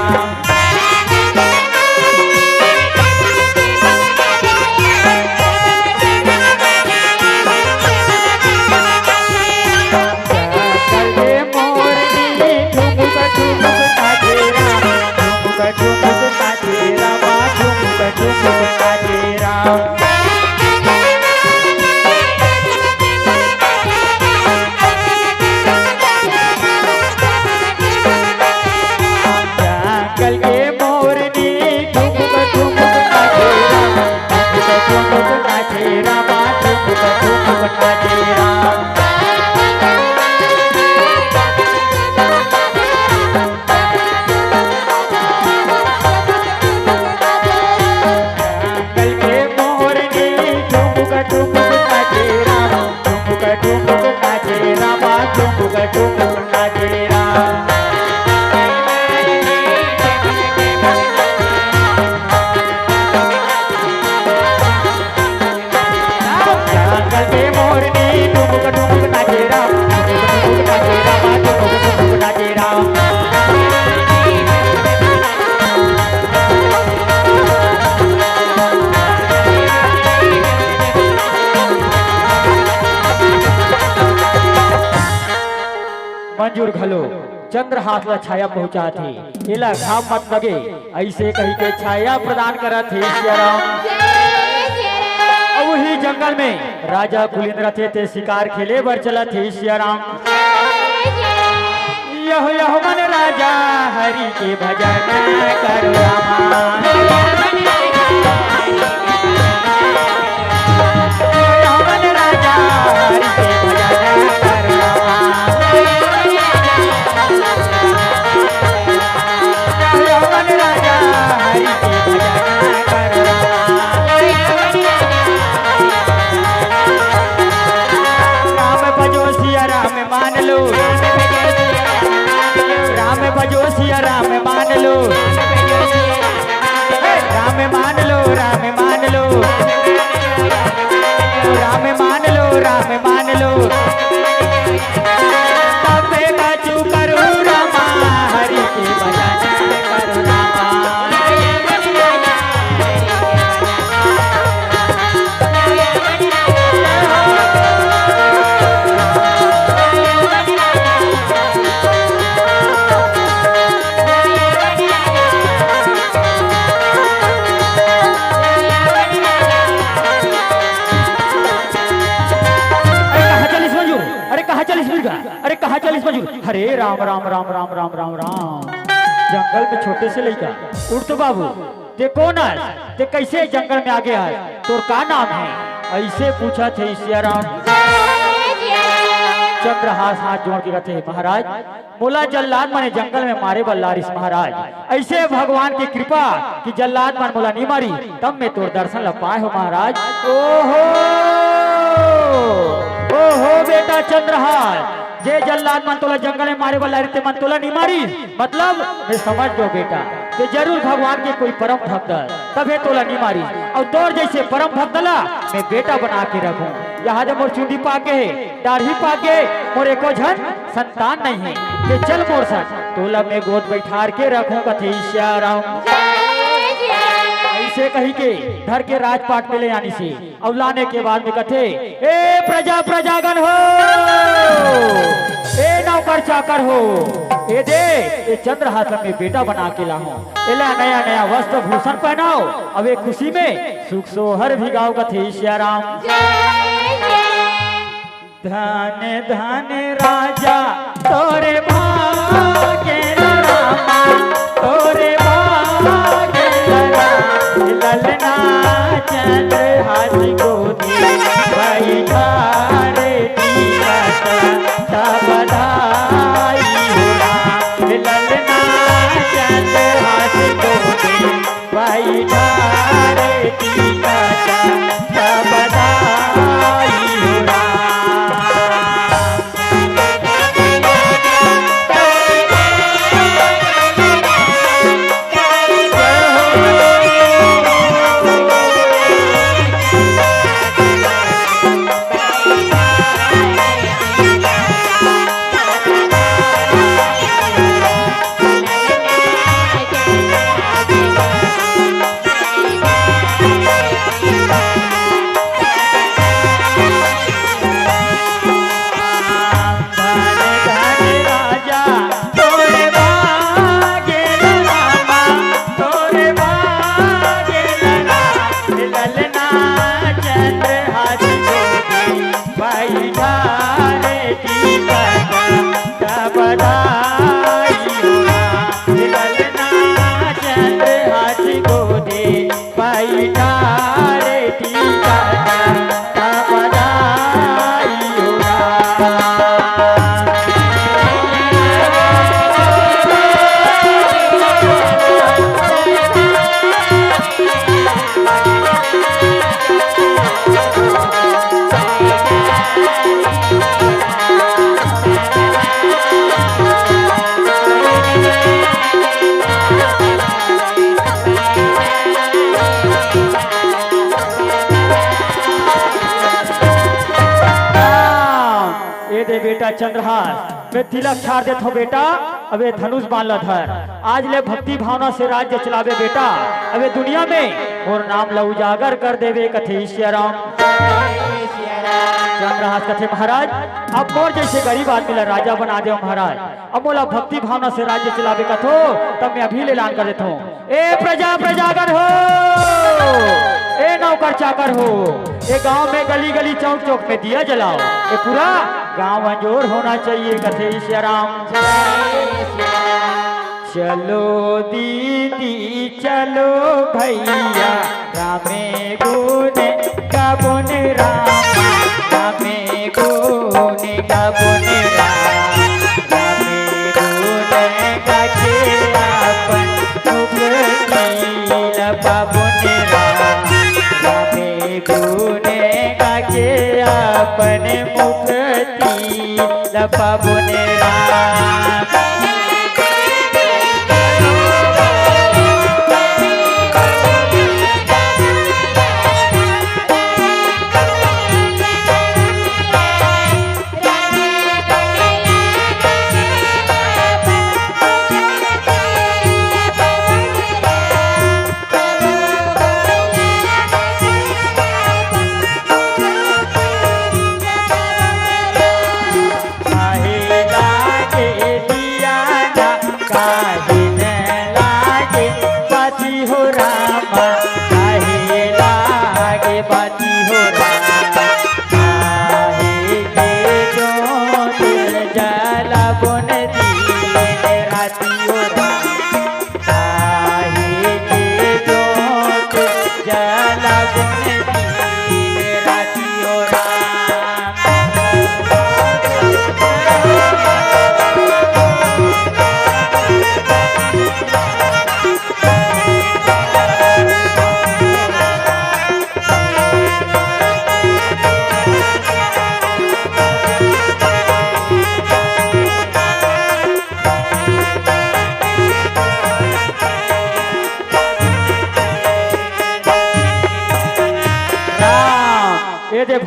मंजूर घलो चंद्रहास ला छाया पहुंचा थे, इला घाम मत लगे ऐसे कही के छाया प्रदान करा थे सियाराम। वही जंगल में राजा कुलिंद्र थे शिकार खेले बर चला थे सियाराम। यह यह मन राजा हरि के भजन करो रामा, यह मन राजा हरि के भजन करो रामा, यह मन राजा हरि के भजन करो रामा। राम भजो सिया राम मान लो, राम भजो सिया राम मान लो, राम मान लो, राम मान लो, राम मान लो, राम मान लो। तबे बचू करो रामा हरि के भजन करो रामा। अरे कहा चलिस मजूर, हरे राम राम राम राम राम राम राम। जंगल में छोटे से लड़का उठ तो बाबू ते कौन है, ते कैसे जंगल में आगे आए, तोर का नाम है, ऐसे पूछा थे सियाराम। चंद्रहास हाथ जोड़ के कहते महाराज बोला जल्लाद माने जंगल में मारे बल्लारिस महाराज, ऐसे भगवान की कृपा कि जल्लाद मन बोला नहीं मारी तब मैं तोर दर्शन ला पाए हो महाराज। ओहो ओहो बेटा चंद्रहास जे जल्लाद मन तोला जंगल में मारे वाला रहते मन तोला नहीं मारी, मतलब मैं समझ दो बेटा तो जरूर भगवान के कोई परम भक्त है तबे तोला नहीं मारी। और तोर जैसे परम भक्त ला मैं बेटा बना के रखूं। यहाँ जब मोर चूंडी पाके है दाढ़ी पाके मोर एको झन संतान नहीं है कि चल मोर सर तोला मैं गोद बैठार के रखूं कथे श्याराम। ऐसे कही के घर के राजपाट में ले आनी से और लाने के बाद में कथे ए प्रजा प्रजागण हो, ए नौकर चाकर हो, ए दे ए चंद्रहास में बेटा बना के लाओ, एला नया नया वस्त्र भूषण पहनाओ, अब एक खुशी में सुख सोहर भी गाओ कथे श्याराम। धन धन राजा तोरे भाग्य रामा, तोरे भाग्य ललना चंद्रहास गोदी बैठारे बधाई हो ललना चंद्रहास गोदी बैठारे बधाई हो। बेटा चंद्रहास मैं तिलक छाड़ देत हो बेटा, अबे धनुष बांध धर, आज ले भक्ति भावना से राज्य चलावे बेटा, अबे दुनिया में और नाम ला उजागर कर देवे कथे श्याराम। चंद्रहास कथे महाराज अब मोर जैसे गरीब आदमी ला राजा बना दे महाराज, अब मोला भक्ति भावना से राज्य चलावे कथो तब मैं अभी ऐलान कर देता हूँ। ए प्रजा प्रजागर हो, ए नौकर चाकर हो, ये गांव में गली गली चौक चौक में दिया जलाओ, ये पूरा गांव अंजोर होना चाहिए कथे श्याराम। चलो दीदी चलो भैया रामे गुने गाबुन रामा, रामे गुने गाबुन रामा, रामे गुने गाके अपन मुक्ति लबाबुन रामा, रामे गुने गाके अपन मुक्ति लबाबुन रामा। लागे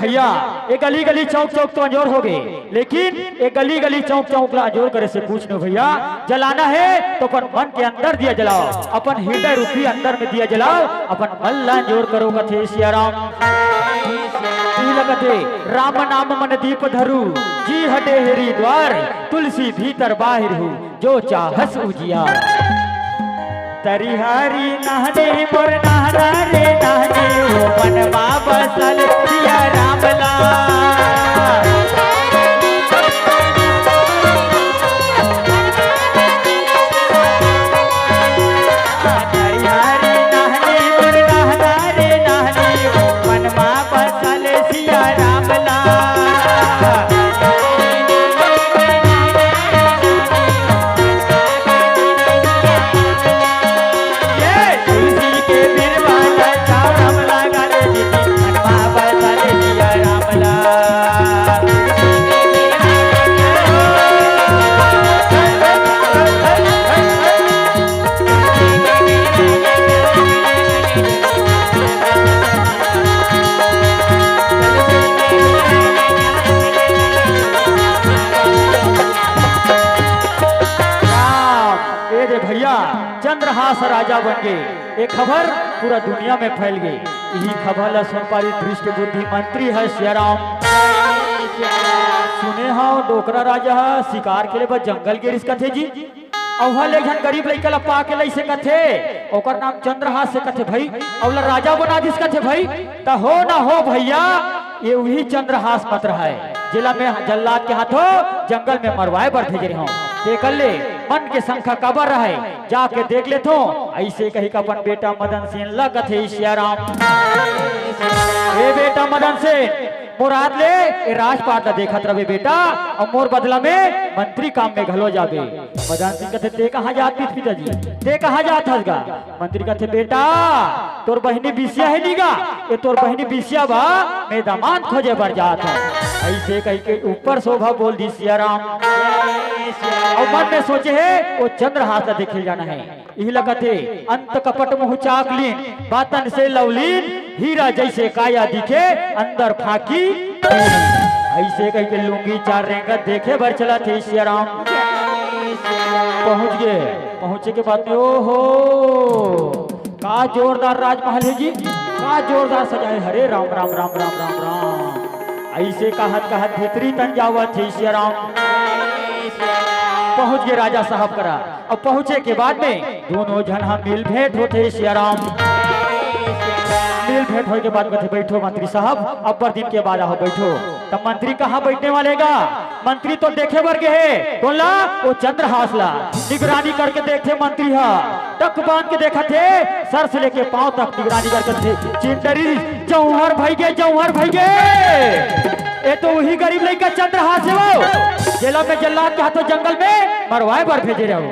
भैया ये गली गली चौक चौक तो अंजोर हो गए, लेकिन ये गली गली चौक चौक अंजोर करे से पूछ लो भैया, जलाना है तो अपन मन के अंदर दिया जलाओ, अपन हृदय रूपी अंदर में दिया जलाओ, अपन मन ला अंजोर करो कथे सिया राम। लगते राम नाम मन दीप धरू, जी हटे हेरी द्वार, तुलसी भीतर बाहिर हूँ, जो चाहस उजिया। तरिहारी नहने मोर नहरा रे नहने, ओ मनवा बसल सिया राम लाल। तरिहारी नहने मोर नहरा रे नहने, ओ मनवा बसल सिया राम लाल। चंद्रहास राजा बन गए, एक खबर पूरा दुनिया में फैल गई। यही खबर सुन पारी दृष्ट बुद्धि मंत्री है सिया राम। सुने हाँ डोकरा राजा शिकार के लिए बस जंगल के रिश्क थे जी, और एक गरीब लड़का लपा के लई से कथे, ओकर नाम चंद्रहास से कथे भाई, और राजा बना दिस कथे भाई, तो हो ना हो भैया ये वही चंद्रहास पत्र है, जिला में जल्लाद के हाथों जंगल में मरवाए बर भेजे रहे हो। देख ले मन के संख्या कबर रहे, जाके देख ले तो ऐसे कही का अपन बेटा मदन सेन लगत है सिया राम। ए बेटा मदन सेन मुराद ले ए राजपाट देखत रहे बेटा, और मोर बदला में मंत्री काम में घलो जाबे। मदन सिंह कहते ते कहाँ जात पिताजी, ते कहाँ जात हसगा? मंत्री कहते बेटा तोर बहनी बिसिया है नीगा, ये तोर बहनी बिसिया बा मैं दामाद खोजे बर जात है। ऐसे कही के ऊपर शोभा बोल दी सिया राम, और मन में सोचे है वो चंद्रहास देखे जाना है। यही लगते अंत कपट मुँह चाकलीन, बातन से लवलीन, हीरा जैसे काया दिखे अंदर फाकी। ऐसे कही के लूंगी चार रेंगत देखे बर चला थे सिया राम। पहुंच गए, पहुंचे के बाद में ओहो का जोरदार राजमहल है जी, का जोरदार सजाए, हरे राम राम राम राम राम राम। ऐसे कहत कहत भीतरी तन जावत थे सिया राम। पहुंच गए राजा साहब करा, और पहुंचे के बाद में दोनों जन हम मिल भेंट होते सिया राम। मिल भेंट होने के बाद कहते बैठो मंत्री साहब, अब पर दिन के बाद आओ बैठो। तब मंत्री कहाँ बैठने वालेगा? मंत्री तो देखे बर के है बोला वो चंद्रहास ला निगरानी करके देखते मंत्री हा, टक बांध के देखा थे, सर से लेके पांव तक निगरानी करके थे। चिंटरी जौहर भाई गे, जौहर भाई गे, ये तो वही गरीब लड़का चंद्रहास है, वो जेला में जल्लाद के हाथों जंगल में मरवाए बर भेजे रहे हो,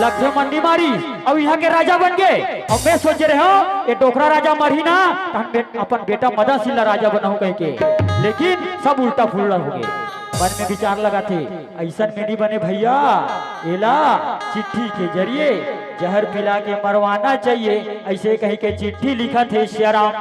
लखे मंडी मारी और यहाँ के राजा बन गए। और मैं सोचे रहे हो ये डोकरा राजा मरी ना अपन बेटा मदन सिंह राजा बनाऊ कह के, लेकिन सब उल्टा फुल्ला हो गए। मन में विचार लगा थे ऐसा में नहीं बने भैया, एला चिट्ठी के जरिए जहर पिला के मरवाना चाहिए। ऐसे कही के चिट्ठी लिखा थे सिया राम।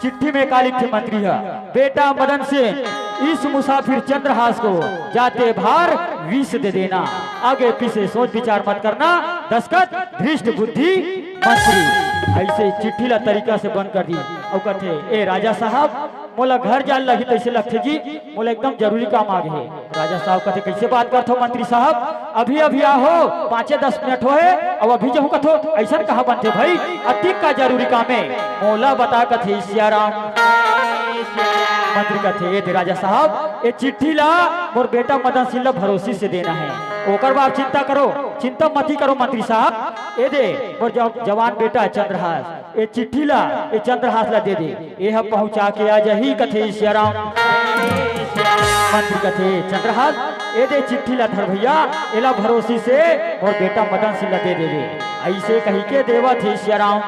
चिट्ठी में का लिखे मंत्री है बेटा मदन सिंह इस मुसाफिर चंद्रहास को जाते भार विष दे देना, आगे पीछे सोच विचार मत करना, दस्तखत धृष्ट बुद्धि मंत्री। ऐसे चिट्ठी ला तरीका से बंद कर दी और कहते ए राजा साहब मोला घर जान लगी तैसे लगते जी, मोला एकदम जरूरी काम आ गए। राजा साहब कहते कैसे बात करते हो मंत्री साहब, अभी अभी आओ 5-10 मिनट हो है और अभी जो कथो ऐसा कहा बनते भाई, अति का जरूरी काम है, मोला बता कथे सिया राम। मंत्री कहते ये राजा साहब ये चिट्ठी ला मोर बेटा मदन सिंह ला भरोसे से देना है, ओकर बाप चिंता करो, चिंता मत ही करो मंत्री साहब। ये दे मोर जवान बेटा चंद्रहास, ये चिट्ठी ला ये चंद्रहास ला दे दे, ये हम पहुंचा के आज ही कथे सिया राम। मंत्री कथे चंद्रहास ये दे चिट्ठी ला धर भैया, एला भरोसे से मोर बेटा मदन सिंह ला दे दे। ऐसे कही के देवा थे सिया राम।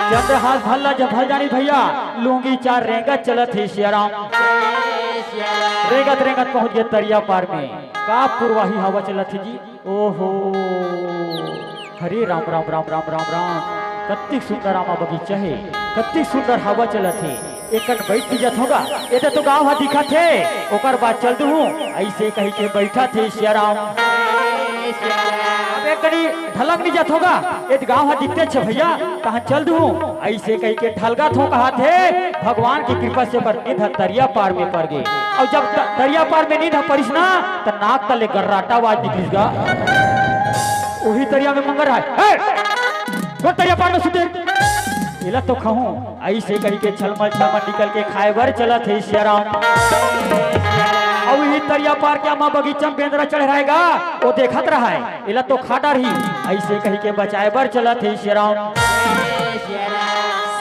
चंद्रहास भल्ला जब भल जानी भैया लूंगी 4 रेंगत चलत है सिया राम। रेंगत रेंगत पहुंच गए तरिया पार में, का पूर्वाही हवा चलत है जी। ओहो हरे राम राम राम राम राम राम, कत्ती सुंदर रामा बगीचा है, कत्ती सुंदर हवा चलत है एक बैठ की जत होगा ये तो गाँव दिखा थे ओकर बाद चल दू ऐसे कही के बैठा थे सियाराम कड़ी ढलक नहीं जात होगा ये गाँव दिखते छे भैया कहाँ चल दू ऐसे कही के ढलगा थो कहा थे भगवान की कृपा से पर निध तरिया पार में पड़ गए और जब तरिया पार में निध परिस ना तो नाक तले गर्राटा आवाज निकलेगा वही तरिया में मंगर है वो तरिया पार में सुते इला तो कहूँ ऐसे कही के छलमल छलमल निकल के खाए बर चला थे सियाराम और ही तरिया पार क्या माँ बगीचा में बेंदरा चढ़ रहेगा वो देखत रहा है इला तो खाटा रही ऐसे कही के बचाए बर चला थे सियाराम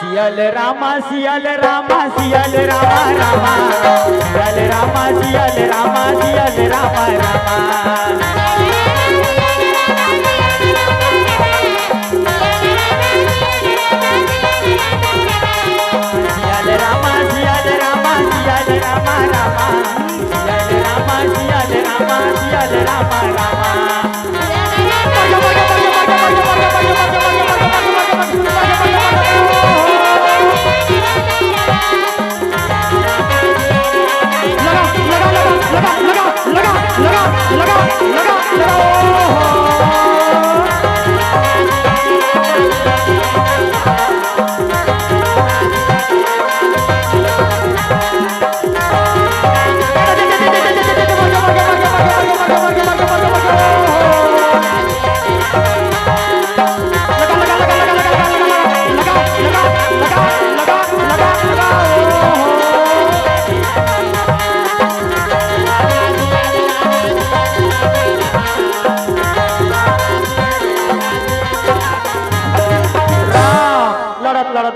सियल रामा सियल रामा सियल रामा रामा सियल रामा सियल रामा सियल रामा रामा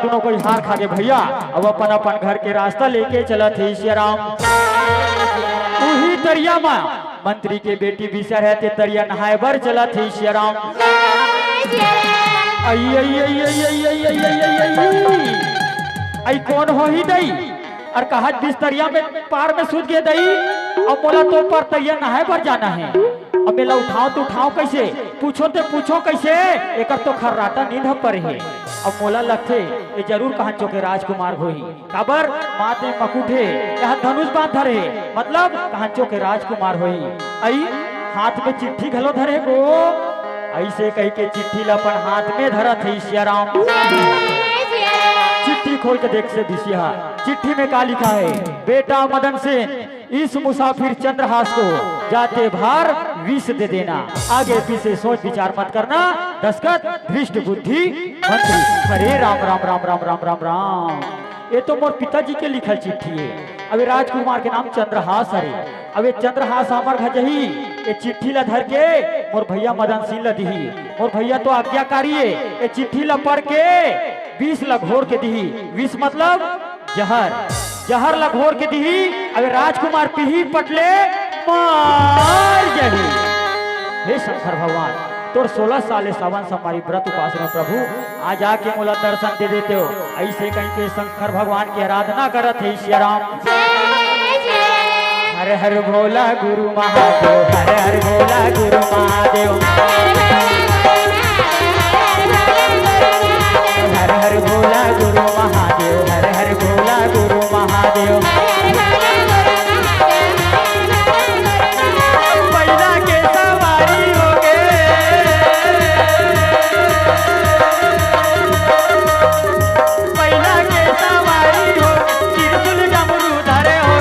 दोनों को हार खा गए भैया अब अपन अपन घर के रास्ता लेके चला थे सियाराम वही तरिया माँ मंत्री के बेटी विषय रहते तरिया नहाए बर चला थे सियाराम आई कौन हो ही दई और कहा बिस्तरिया में पार में सूत गए दई अब बोला तो पर तरिया नहाए बर जाना है अब मेला उठाओ तो उठाओ कैसे पूछो तो पूछो कैसे एक तो खर्राटा नींद पर है अब मोला लगते ये जरूर कहा चौके राजकुमार होई काबर माते मकुठे यहाँ धनुष बांध धरे मतलब कहा चौके राजकुमार होई आई हाथ में चिट्ठी घलो धरे गो ऐसे कही के चिट्ठी लपन हाथ में धरा थे सियाराम चिट्ठी खोल के देख से दिसिया चिट्ठी में क्या लिखा है बेटा मदन सेन इस मुसाफिर चंद्रहास को जाते भार विष दे देना आगे पीछे सोच विचार मत करना दस्खत धृष्ट बुद्धि मंत्री हरे राम राम राम राम राम राम राम ये तो मोर पिताजी के लिखल चिट्ठी है अबे राजकुमार के नाम चंद्रहास हरे अबे चंद्रहास हमार घजही ये चिट्ठी ला धर के मोर भैया मदन सिंह ला दिही मोर भैया तो आज्ञाकारी है ये चिट्ठी ला पढ़ के 20 ला घोर के दिही 20 मतलब जहर जहर ला घोर के दिही अबे राजकुमार पीही पटले मार जही हे शंकर भगवान तोर 16 साल सावन समारी व्रत उपासना प्रभु आज आके मोला दर्शन दे देते हो ऐसे कहीं के शंकर भगवान की आराधना करत है सियाराम हर हर भोला गुरु महादेव हर हर भोला गुरु महादेव हर हर भोला गुरु महादेव हर हर भोला गुरु महादेव पैदा के सवारी हो गए पैदा के सवारी हो त्रिशूल डमरू धरे हो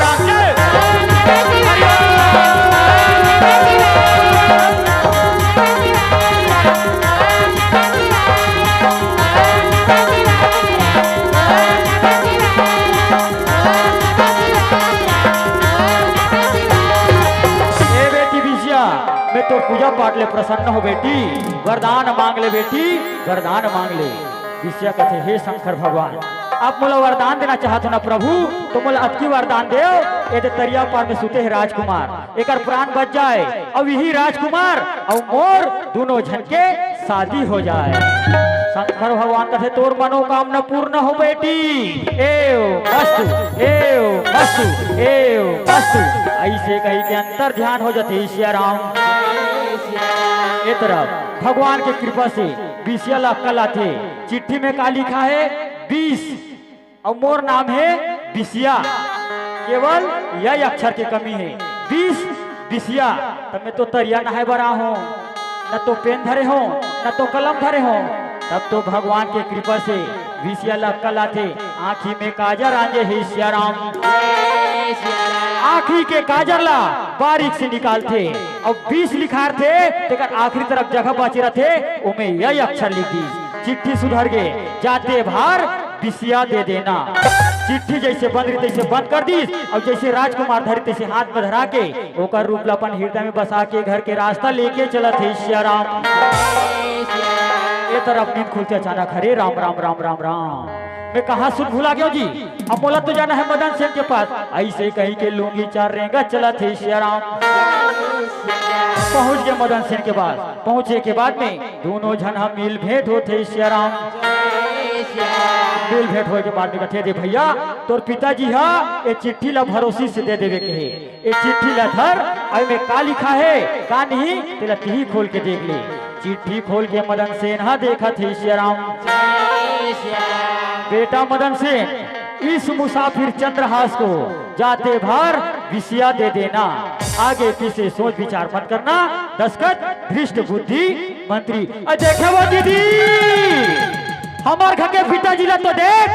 तो पूजा पाठ ले प्रसन्न हो बेटी वरदान मांग ले बेटी वरदान मांग ले विषय कथे हे शंकर भगवान आप मोला वरदान देना चाहते ना प्रभु तो मोला अतकी वरदान दे ये तरिया पार में सुते है राजकुमार एक प्राण बच जाए और यही राजकुमार और मोर दोनों झन के शादी हो जाए शंकर भगवान कथे तोर मनोकामना पूर्ण हो बेटी एव वस्तु ऐसे कही के अंतर ध्यान हो जाते सियाराम तरफ भगवान के कृपा से 20 लाख कल आते चिट्ठी में क्या लिखा है 20 और मोर नाम है बिसिया, केवल यह अक्षर की कमी है 20 बिसिया। तब मैं तो तरिया नहाय बरा हूँ, न तो पेन धरे हो न तो कलम धरे हो। तब तो भगवान के कृपा से बिसिया लक्कल आते, आँखी में काजर आंजे है सियाराम। आखिरी के काजर ला बारीक से निकालते और 20 लिखार थे, तेकर आखिरी तरफ जगह बचे रहते, उमे यही अक्षर लिख दी। चिट्ठी सुधर गए, जाते भार बिसिया दे देना। चिट्ठी जैसे बंद रही तैसे बंद कर दी, और जैसे राजकुमार धरी तैसे हाथ में धरा के ओकर रूपलापन हृदय में बसा के घर के रास्ता लेके चला थे सियाराम। ये तरफ नींद खुलते अचानक, हरे राम राम राम राम राम, मैं कहा सुन भूला गया जी, अब मोला तो जाना है मदन सेन के पास। ऐसे कहीं के लूंगी चार रेंगा चला थे सियाराम। पहुंच गए मदन सेन के पास, पहुंचे के बाद में दोनों जन हम मिल भेंट होते सियाराम। मिल भेंट हो के बाद में कहते, दे भैया तोर पिताजी हा ये चिट्ठी ला भरोसी से दे देवे के है, ये चिट्ठी ला धर, आई में का लिखा है का नहीं तेरा तीही खोल के देख ले। चिट्ठी खोल के मदन सेन हा देखा थे सियाराम। बेटा मदन सेन, इस मुसाफिर चंद्रहास को जाते भार बिसिया दे देना, आगे पीछे सोच विचार मत करना। दस्खत धृष्ट बुद्धि मंत्री। देखे वो दीदी हमार घर के पिताजी ला तो देख,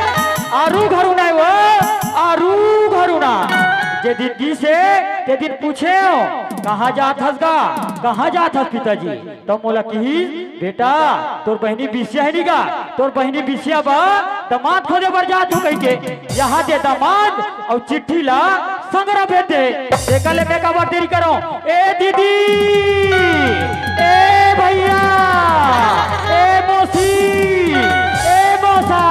आरू घरू ना वो आरू घरू ना। जे दिन दी से ते दिन पूछे कहाँ जात हस गा, कहाँ जात हस पिताजी, तो मोला कही बेटा तोर बहनी बिसिया है नी गा, तोर बहनी बिसिया बा दामाद खोजे बर जात हो कही के, यहाँ दे दामाद और चिट्ठी ला संगरा भेज दे। देखा ले मैं का देरी करो, ए दीदी ए भैया ए मौसी ए मौसा,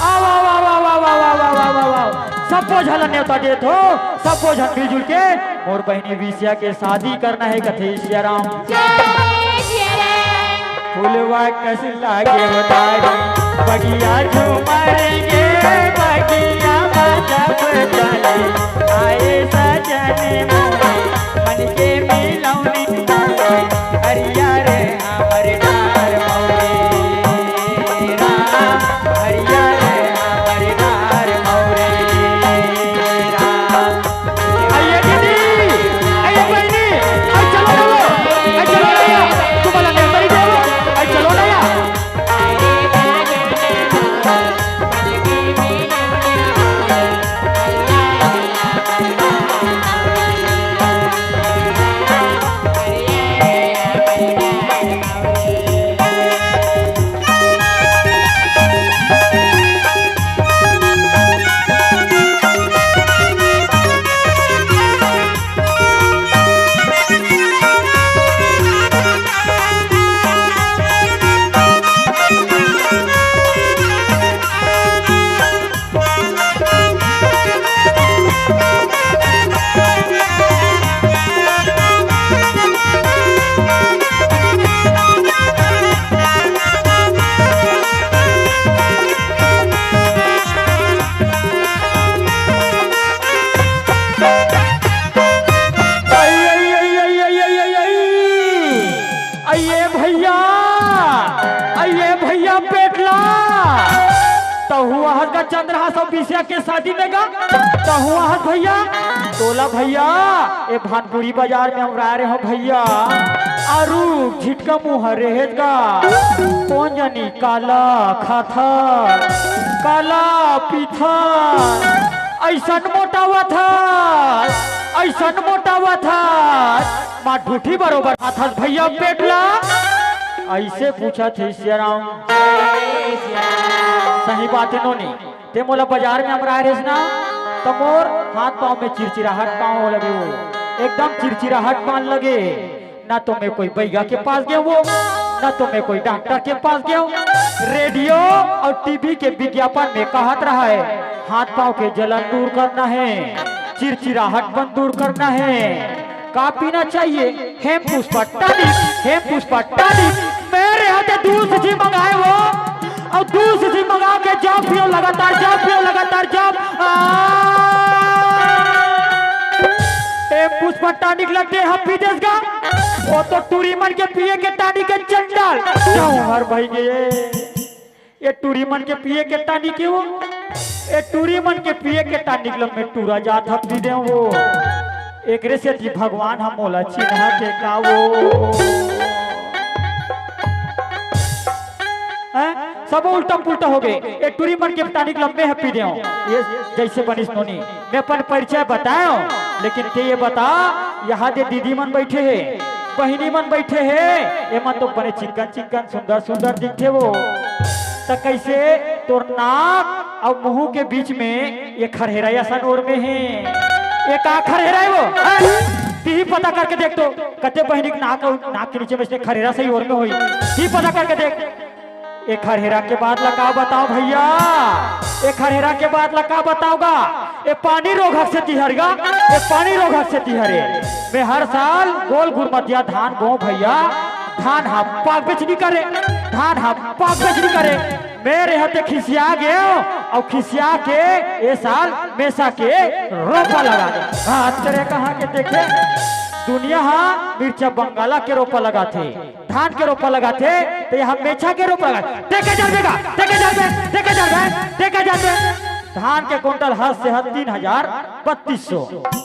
आओ आओ आओ आओ आओ आओ आओ आओ आओ, सबको झलन न्योता दे तो सबको झन मिलजुल के मोर बहनी बिसिया के शादी करना है कथे सियाराम। फुलवा कस लागे बतारी बगिया झूमरेंगे, बगिया जब चले आए सजने मोरे मन के मिलौनी डाले, हरिया रे हमर डार मौरे राम, हरिया रे हमर डार मौरे राम। आइए दीदी आइए बहनी, आई चलो ना, आई चलो ना, तू बोला नहीं मरी जाओ, आई चलो ना। चंद्रहास और बिसिया के शादी में गा तो हुआ हस भैया, तोला भैया ए भानपुरी बाजार में हम रहे हो भैया, आरू झिटका मुँह रहेज गा, कौन जानी काला खाथा काला पीथा, ऐसन मोटा हुआ था ऐसन मोटा हुआ था, माट भूठी बरोबर हाथ भैया पेटला। ऐसे पूछा थे सियाराम। सही बात है नोनी, ते मोला बाजार में हम रहे ना, तो मोर हाथ पाँव में चिरचिराहट पाँव लगे, वो एकदम चिरचिराहट पान लगे। ना तो मैं कोई बैगा के पास गया वो, ना तो मैं कोई डॉक्टर के पास गया। रेडियो और टीवी के विज्ञापन में कहत रहा है हाथ पाँव के जलन दूर करना है, चिरचिराहट बंद दूर करना है। का पीना चाहिए? हेम पुष्पा टॉनिक, हेम पुष्पा टॉनिक। मेरे हाथ दूध से मंगाए वो, और दूध से मंगा के जब पियो लगातार, जब पियो लगातार, जब हेम पुष्पा टॉनिक लगते हम पी देगा, वो तो टूरी मन के पिए के टॉनिक के चंडाल। जाऊं हर भाई ये ये टूरी मन के पिए के टानी के वो ये टूरी मन के पिए के टानी निकल में टूरा जात हम दे वो एक से थी भगवान हम मोला चिन्ह के का वो सब उल्टा पुल्टा हो गए। एक टूरी मन के टानी निकल में पी दे ये जैसे बनिस नोनी मैं अपन परिचय बतायो लेकिन के ये बता यहाँ दे दीदी मन बैठे है बहिनी मन बैठे है ये मन तो बने चिकन चिकन सुंदर सुंदर दिखते वो तो कैसे तोर नाक और मुंह के बीच में ये खरहेरा या सनोर में है ये का खरहेरा है वो ही पता करके देख तो कते बहिनी नाक के नीचे में से खरहेरा सही ओर में हुई ही पता करके देख एक खरहेरा के बाद लगा बताओ भैया एक खरहेरा के बाद लगा बताओगा ये पानी रोघक से तिहरगा ये पानी रोघक से तिहरे मैं हर साल गोल गुरमतिया धान बो भैया धान हम पाक बेच नहीं करे धान हम पाक बेच नहीं करे मेरे हाथे खिसिया गए और खिसिया के ये साल मेसा के रोपा लगा दे हाथ तेरे कहाँ के देखे दुनिया हाँ मिर्चा बंगाला के रोपा लगाते धान के रोपा लगाते तो यहाँ मेछा के रोपा लगा देखे जाएगा धान के कुंटल हद से हद 3,3200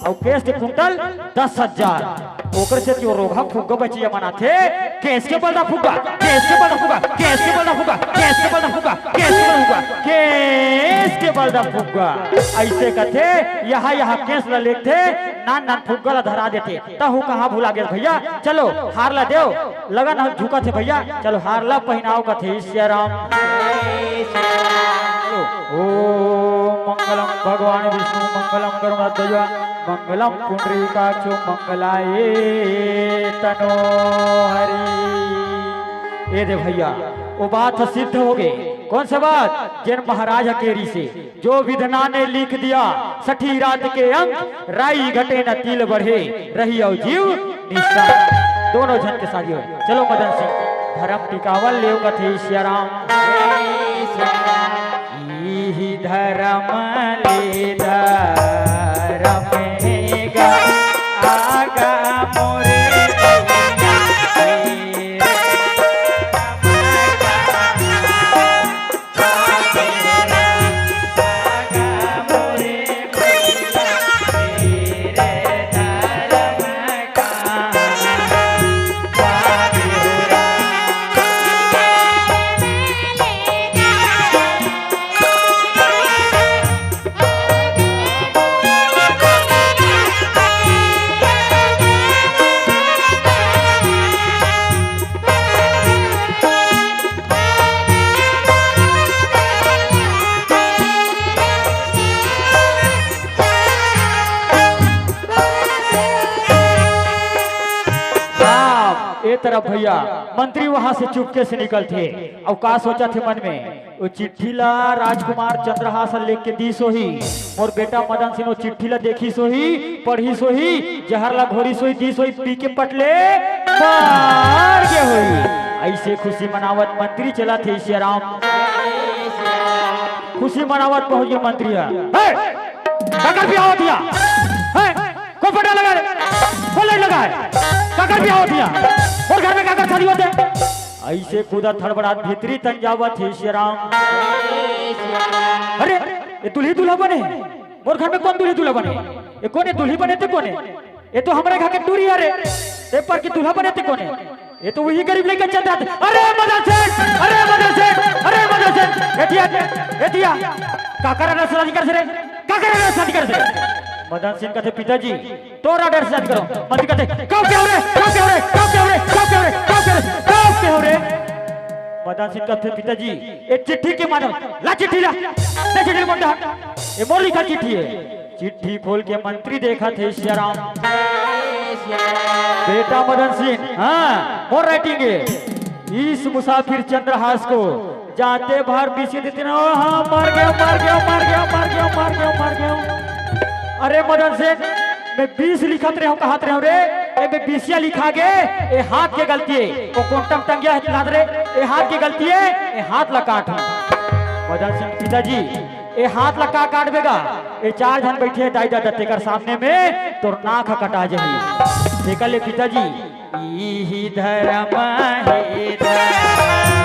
और केस के कुंटल 10,000 ओकर से त्यो रोगा फुग्गा बचिया बनाते केस के बलदा फुग्गा केस के बलदा फुग्गा केस के बलदा फुग्गा केस के बलदा फुग्गा केस के बलदा फुग्गा केस के बलदा फुग्गा ऐसे कथे यहाँ केस ला लेते नान नान फुग्गा ला धरा देते तहु कहाँ भुला गए भैया चलो हार ला देव लगन झुका थे भैया चलो हार ला पहनाओ कथे श्री राम ओ मंगलम भगवान विष्णु मंगलम गरुड़ध्वज मंगलम पुंडरीकाक्षो मंगलाये तनो हरि। ये दे भैया वो बात सिद्ध हो गई कौन सा बात जिन महाराज हकेरी से जो विधना ने लिख दिया सठी रात के अंक राई घटे न तिल बढ़े रही और जीव निष्ठा दोनों जन के साथ चलो मदन सिंह धर्म टिकावल लेव कथे श्री राम धर्म ले धर्म आगा मोरे तरफ भैया मंत्री वहां से चुपके से निकलते और का सोचा थे मन में वो चिट्ठी ला राजकुमार चंद्रहासन लेके दी सोही और बेटा मदन सिंह वो चिट्ठी ला देखी सोही पढ़ी सोही जहर ला घोड़ी सोही दी सोही पी के पटले मार के हुई ऐसे खुशी मनावत मंत्री चला थे श्री राम खुशी मनावत पहुंच गए मंत्री काकर भी आओ दिया को पटा लगा खोले लगा काकर भी आओ दिया और घर में काकर शादी होते ऐसे कूदा थड़बड़ात भीतरी तंजावत है श्री राम अरे ये दुल्ही दूल्हा बने और घर में कौन दुल्ही दूल्हा बने ये कौन है दुल्ही बने थे कौन है ये तो हमारे घर के टूरी अरे ये पर की दूल्हा बने थे कौन है ये तो वही गरीब लेकर चल रहा था अरे मदन सेठ अरे मदन सेठ अरे मदन सेठ एतिया काकर ने शादी कर से काकर ने शादी कर से मदन सिंह कहते पिताजी तोरा डर से शादी करो मंत्री कहते कब क्या हो रे कब क्या हो रे कब क्या हो रे कब क्या हो रे कब क्या हो रे कब क्या हो रे मदन सिंह कहते पिताजी ये चिट्ठी के माध्यम ला चिट्ठी ला दे चिट्ठी बोलता ये मोर लिखा चिट्ठी है चिट्ठी खोल के मंत्री देखा थे श्री राम बेटा मदन सिंह हाँ मोर राइटिंग है इस मुसाफिर चंद्रहास को जाते बाहर पीछे देते ना हाँ मार गया मार गया मार गया मार गया मार गया मार गया अरे मदन सिंह मैं 20 लिखत रहे हूँ कहत रहे रे ए मैं 20 लिखा गे ए हाथ के गलती है वो कोंटम टंगिया है रे ए हाथ की गलती है ए हाथ ला काट मदन सिंह पिताजी ए हाथ ला का काट बेगा ए 4 जन बैठे दाई दादा तेकर सामने में तोर नाक कटा जाही देखा ले पिताजी ई धर्म है धर्म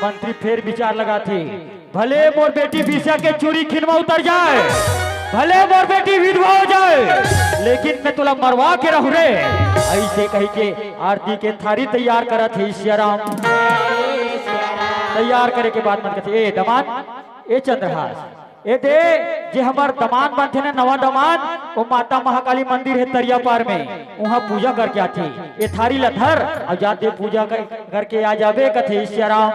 मंत्री फिर विचार लगा थे, भले मोर बेटी विषया के चूरी खिनवा उतर जाए, भले मोर बेटी विधवा हो जाए, लेकिन मैं तुला मरवा के रहू रे। ऐसे कही के आरती के थारी तैयार करा थे सियाराम। तैयार करे के बाद मन कहते, ए दमाद, ए चंद्रहास, ए दे जे हमार दमान बनते ना, नवा दमान, वो माता महाकाली मंदिर है तरिया पार में, वहाँ पूजा करके आती। ये थारी लथर और जाते पूजा करके आ जाबे कथे सियाराम।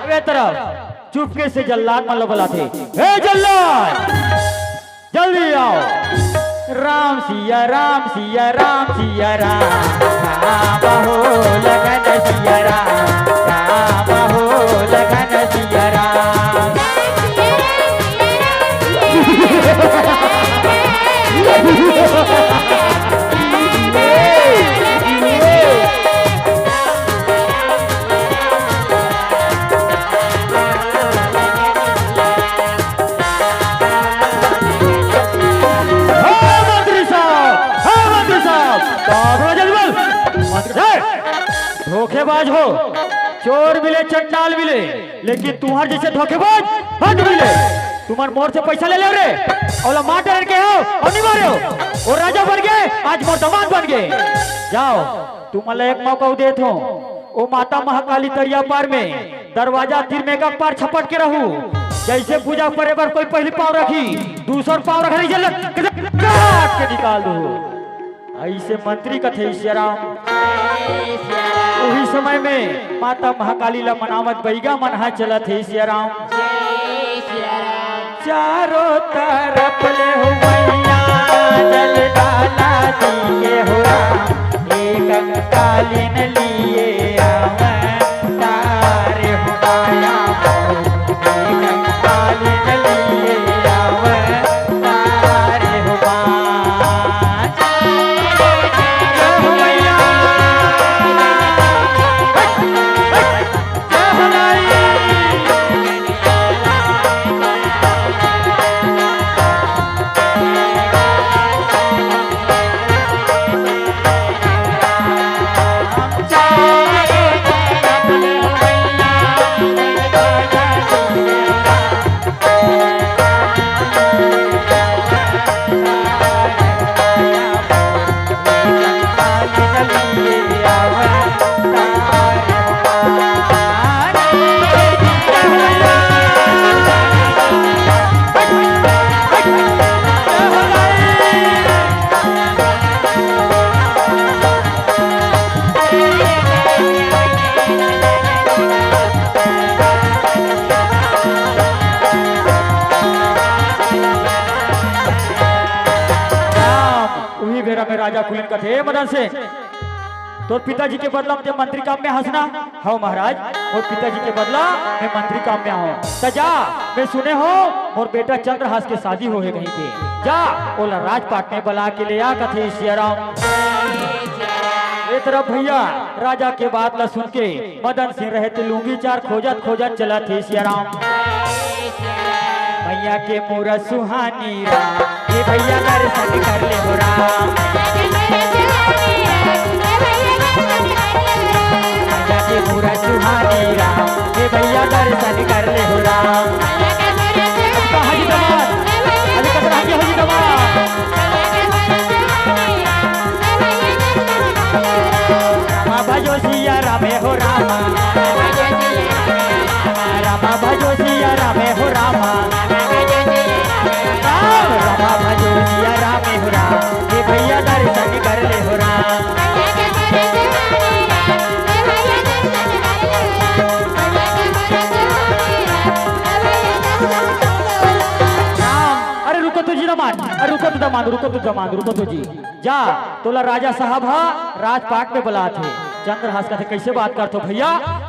अबे तरफ चुपके से जल्लाद मन बोला थे, हे जल्लाद जल्दी आओ। राम सिया राम सिया राम सिया राम, राम हो लगन सिया राम, राम हो लगन सिया राम। धोखेबाज हो, चोर मिले चंडाल मिले, लेकिन तुम्हारे जैसे धोखेबाज हट मिले। तुम्हारे मोर से पैसा ले ले रे, और मार डर के हो और नहीं मारे हो, और राजा बन गए, आज मोर दमाद बन गए। जाओ तुम्हारे एक मौका देते हो, वो माता महाकाली तरिया पार में दरवाजा तिरमे का पार छपट के रहू। जैसे पूजा करे पर कोई पहली पाव रखी, दूसरा पाव रख रही काट के निकाल दो। ऐसे मंत्री कथे सियाराम। उही समय में माता महाकाली ला मनावत बैगा मनहा चला थे सियाराम। चारों तरफ ले हो मैया जल डाला दिए हो राम, एक कालीन लिए आवन तारे हो माया, एक कालीन लिए आवन तारे हो राजा कुलीन कथे मदन से, तो पिताजी के बदला में मंत्री काम में हंसना हो महाराज, और पिताजी के बदला मैं मंत्री काम में आऊँ। सजा मैं सुने हो और बेटा चंद्रहास के शादी हो है कहीं के, जा ओला राजपाट में बुला के ले आ कथे सियाराम। एक तरफ भैया राजा के बात ला सुन के मदन सिंह रहते लूंगी चार खोजत खोजत चला थे सियाराम। भैया के मोरा सुहानी राम, ये भैया दर्शन कर ले हो राम, भैया के मोरा सुहानी राम, ये भैया दर्शन कर ले हो राम। हाजी दमाद अभी कतरा के हाजी दमाद, रामा भजो सिया रामे हो रामा, रामा भजो सिया रामे हो रामा, रामा भजो सिया रामे हो राम, ये भैया दर्शन कर ले हो राम। अरे रुको तो जी दमाद, अरे रुको तो दमाद, रुको तो दमाद, रुको तो जी, जा तोला राजा साहब हा राजपाट में बुला थे। चंद्रहास का कैसे बात करते हो भैया,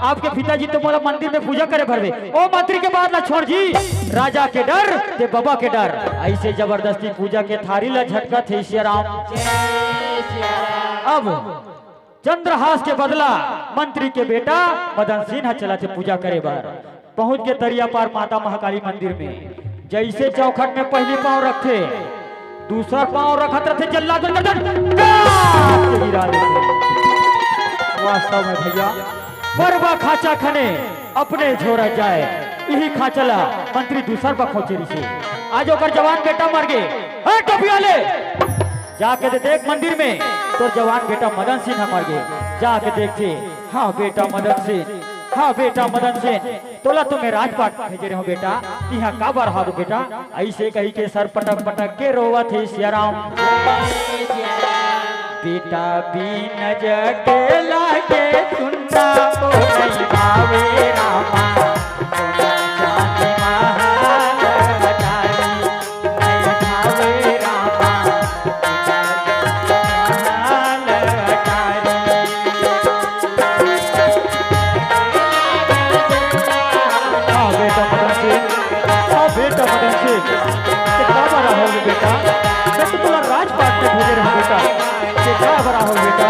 आपके पिताजी तो बोला मंदिर में पूजा करे भरवे, ओ मंत्री के बाद ना छोड़ जी, राजा के डर ते बाबा के डर, ऐसे जबरदस्ती पूजा के थारी ला झटका थे सियाराम। अब चंद्रहास के बदला मंत्री के बेटा मदन सिंह चला थे पूजा करे बार। पहुंच के तरिया पार माता महाकाली मंदिर में, जैसे चौखट में पहली पांव रखे दूसरा पांव रखत रखे जल्लाद गिरा देते। वास्तव में भैया परवा खाचा खने अपने झोरा जाए यही खाचला मंत्री दूसर पर खोचेरी से आज ओकर जवान बेटा मर गए। हाँ टोपिया ले जाके देख मंदिर में तो जवान बेटा मदन सिंह मर गए। जाके देखते हाँ बेटा मदन सिंह, हाँ बेटा मदन सिंह तोला तुम्हें राजपाट भेजे रहो बेटा यहाँ का बार हारो बेटा ऐसे कही के सर पटक पटक के रोवा थे सियाराम। बेटा बीन जगे लागे सुनना ओ नहीं भावे रामा सोना चांदी महाल अटारी नहीं भावे रामा महाल अटारी। हाँ बेटा मदन सिंह, हाँ बेटा मदन सिंह कितना बड़ा हो बेटा मैं तो तुला राजपाट में भेजे रहा बेटा क्या बड़ा हो बेटा।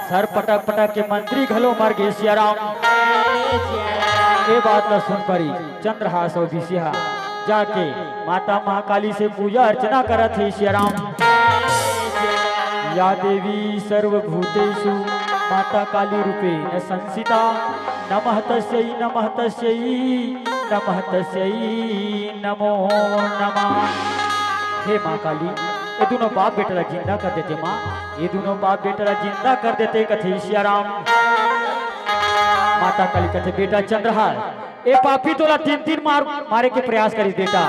सर पटक पटक के मंत्री घलो मर गए सियाराम। ये बात न सुन परी चंद्रहास और विषया जाके माता महाकाली से पूजा अर्चना करत है सियाराम। या देवी सर्वभूतेषु माता काली रूपे न संसिता नमः तस्यै नमः तस्यै नमः तस्यै नमो नमः। हे माँ काली ये दोनों बाप बेटा जिंदा कर देते माँ, ये दोनों बाप बेटा जिंदा कर देते कथे सियाराम। माता काली कथे बेटा चंद्रहास ए पापी तोला तीन तीन मारे के प्रयास करी बेटा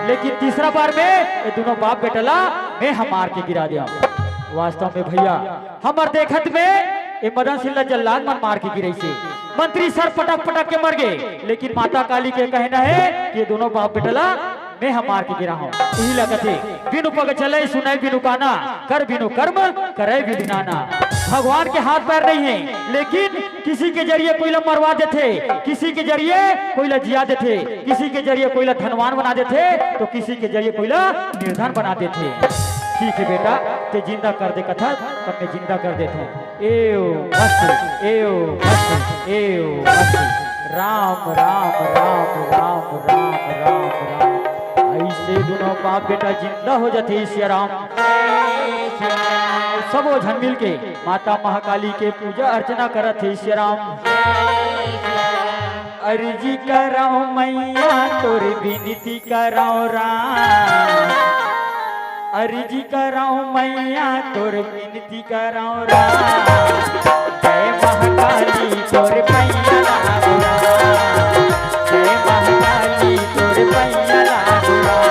लेकिन तीसरा बार में ये दोनों बाप बेटला मैं हम मार के गिरा दिया। वास्तव में भैया हमार देखत में ये मदन सिंह जल्लाद मन मार के गिरे से मंत्री सर पटक पटक के मर गए लेकिन माता काली के कहना है कि ये दोनों बाप बेटला मैं हम मार के गिरा हूँ। यही लगते बिनु पग चले सुने बिनु काना कर बिनु कर्म करे बिनु नाना। भगवान के हाथ पैर नहीं है लेकिन किसी के जरिए कोयला मरवा देते, किसी के जरिए कोयला जिया देते, किसी के जरिए कोयला धनवान बना देते तो किसी के जरिए कोयला निर्धन बना देते। ठीक है बेटा ते जिंदा कर दे कथा तब मैं जिंदा कर देता हूँ। एओ मस्त एओ मस्त एओ मस्त राम राम राम राम राम राम राम। ऐसे दोनों बाप बेटा जिंदा हो जाते सियाराम। सब झन मिल के माता महाकाली के पूजा अर्चना करत थे सियाराम। अर्जी कराओ मैया तोरी विनती कराओ राम, अर्जी कराओ मैया तोर विनती कराओ राम। जय महाकाली तोर मैया लागो राम, जय महाकाली तोर मैया लागो राम।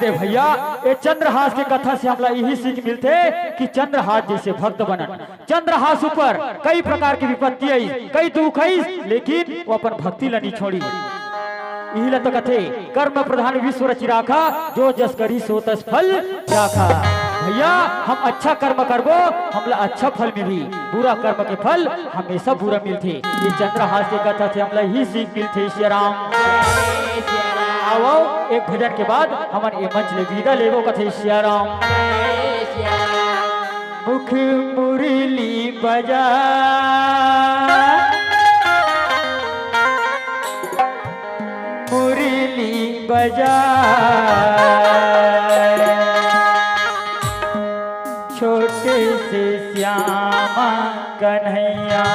भैया ये चंद्रहास के कथा से हमला यही सीख मिलते कि चंद्रहास जैसे भक्त बनन। चंद्रहास ऊपर कई प्रकार की विपत्ति आई, कई दुख आई, लेकिन वो अपन भक्ति ला नहीं छोड़ी। यही ला तो कथे कर्म प्रधान विश्व रचि राखा, जो जस करी सो तस फल राखा। भैया हम अच्छा कर्म करबो हमला अच्छा फल मिली, बुरा कर्म के फल हमेशा बुरा मिलते। ये चंद्रहास के कथा से हमला यही सीख मिलते। श्री राम आओ एक भजन के बाद हमारे ये मंच ले विदा लेवो कथे सियाराम। मुख मुरली बजा मुरली बजा छोटे से श्यामा कन्हैया।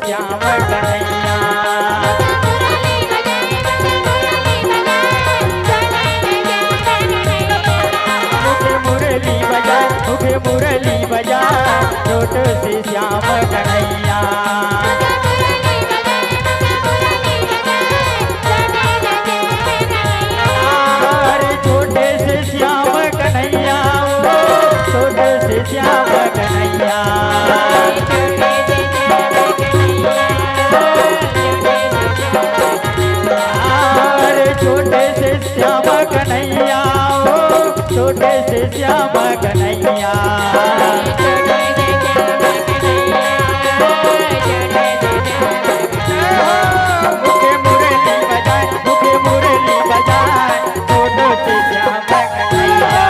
श्याम कन्हैया। मुरली बजा, मुझे मुरली बजा, छोट से श्याम कन्हैया। अरे छोटे से श्याम कन्हैया, छोटे से श्याम कन्हैया। अरे छोटे से श्याम कन्हैया, छोटे से श्याम कन्हैया। मुझे मुरली बजाए, मुझे मुरली बजाए, छोटे से श्याम कन्हैया।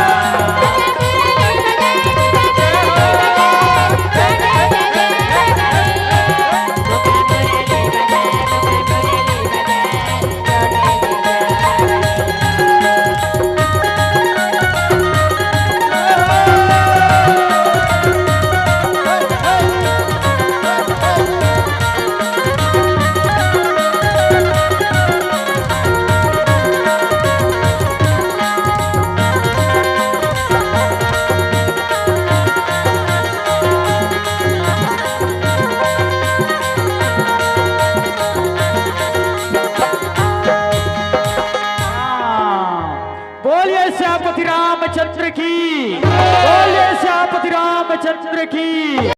बोलिए श्यामपति रामचंद्र की, बोलिए श्यामपति रामचंद्र की।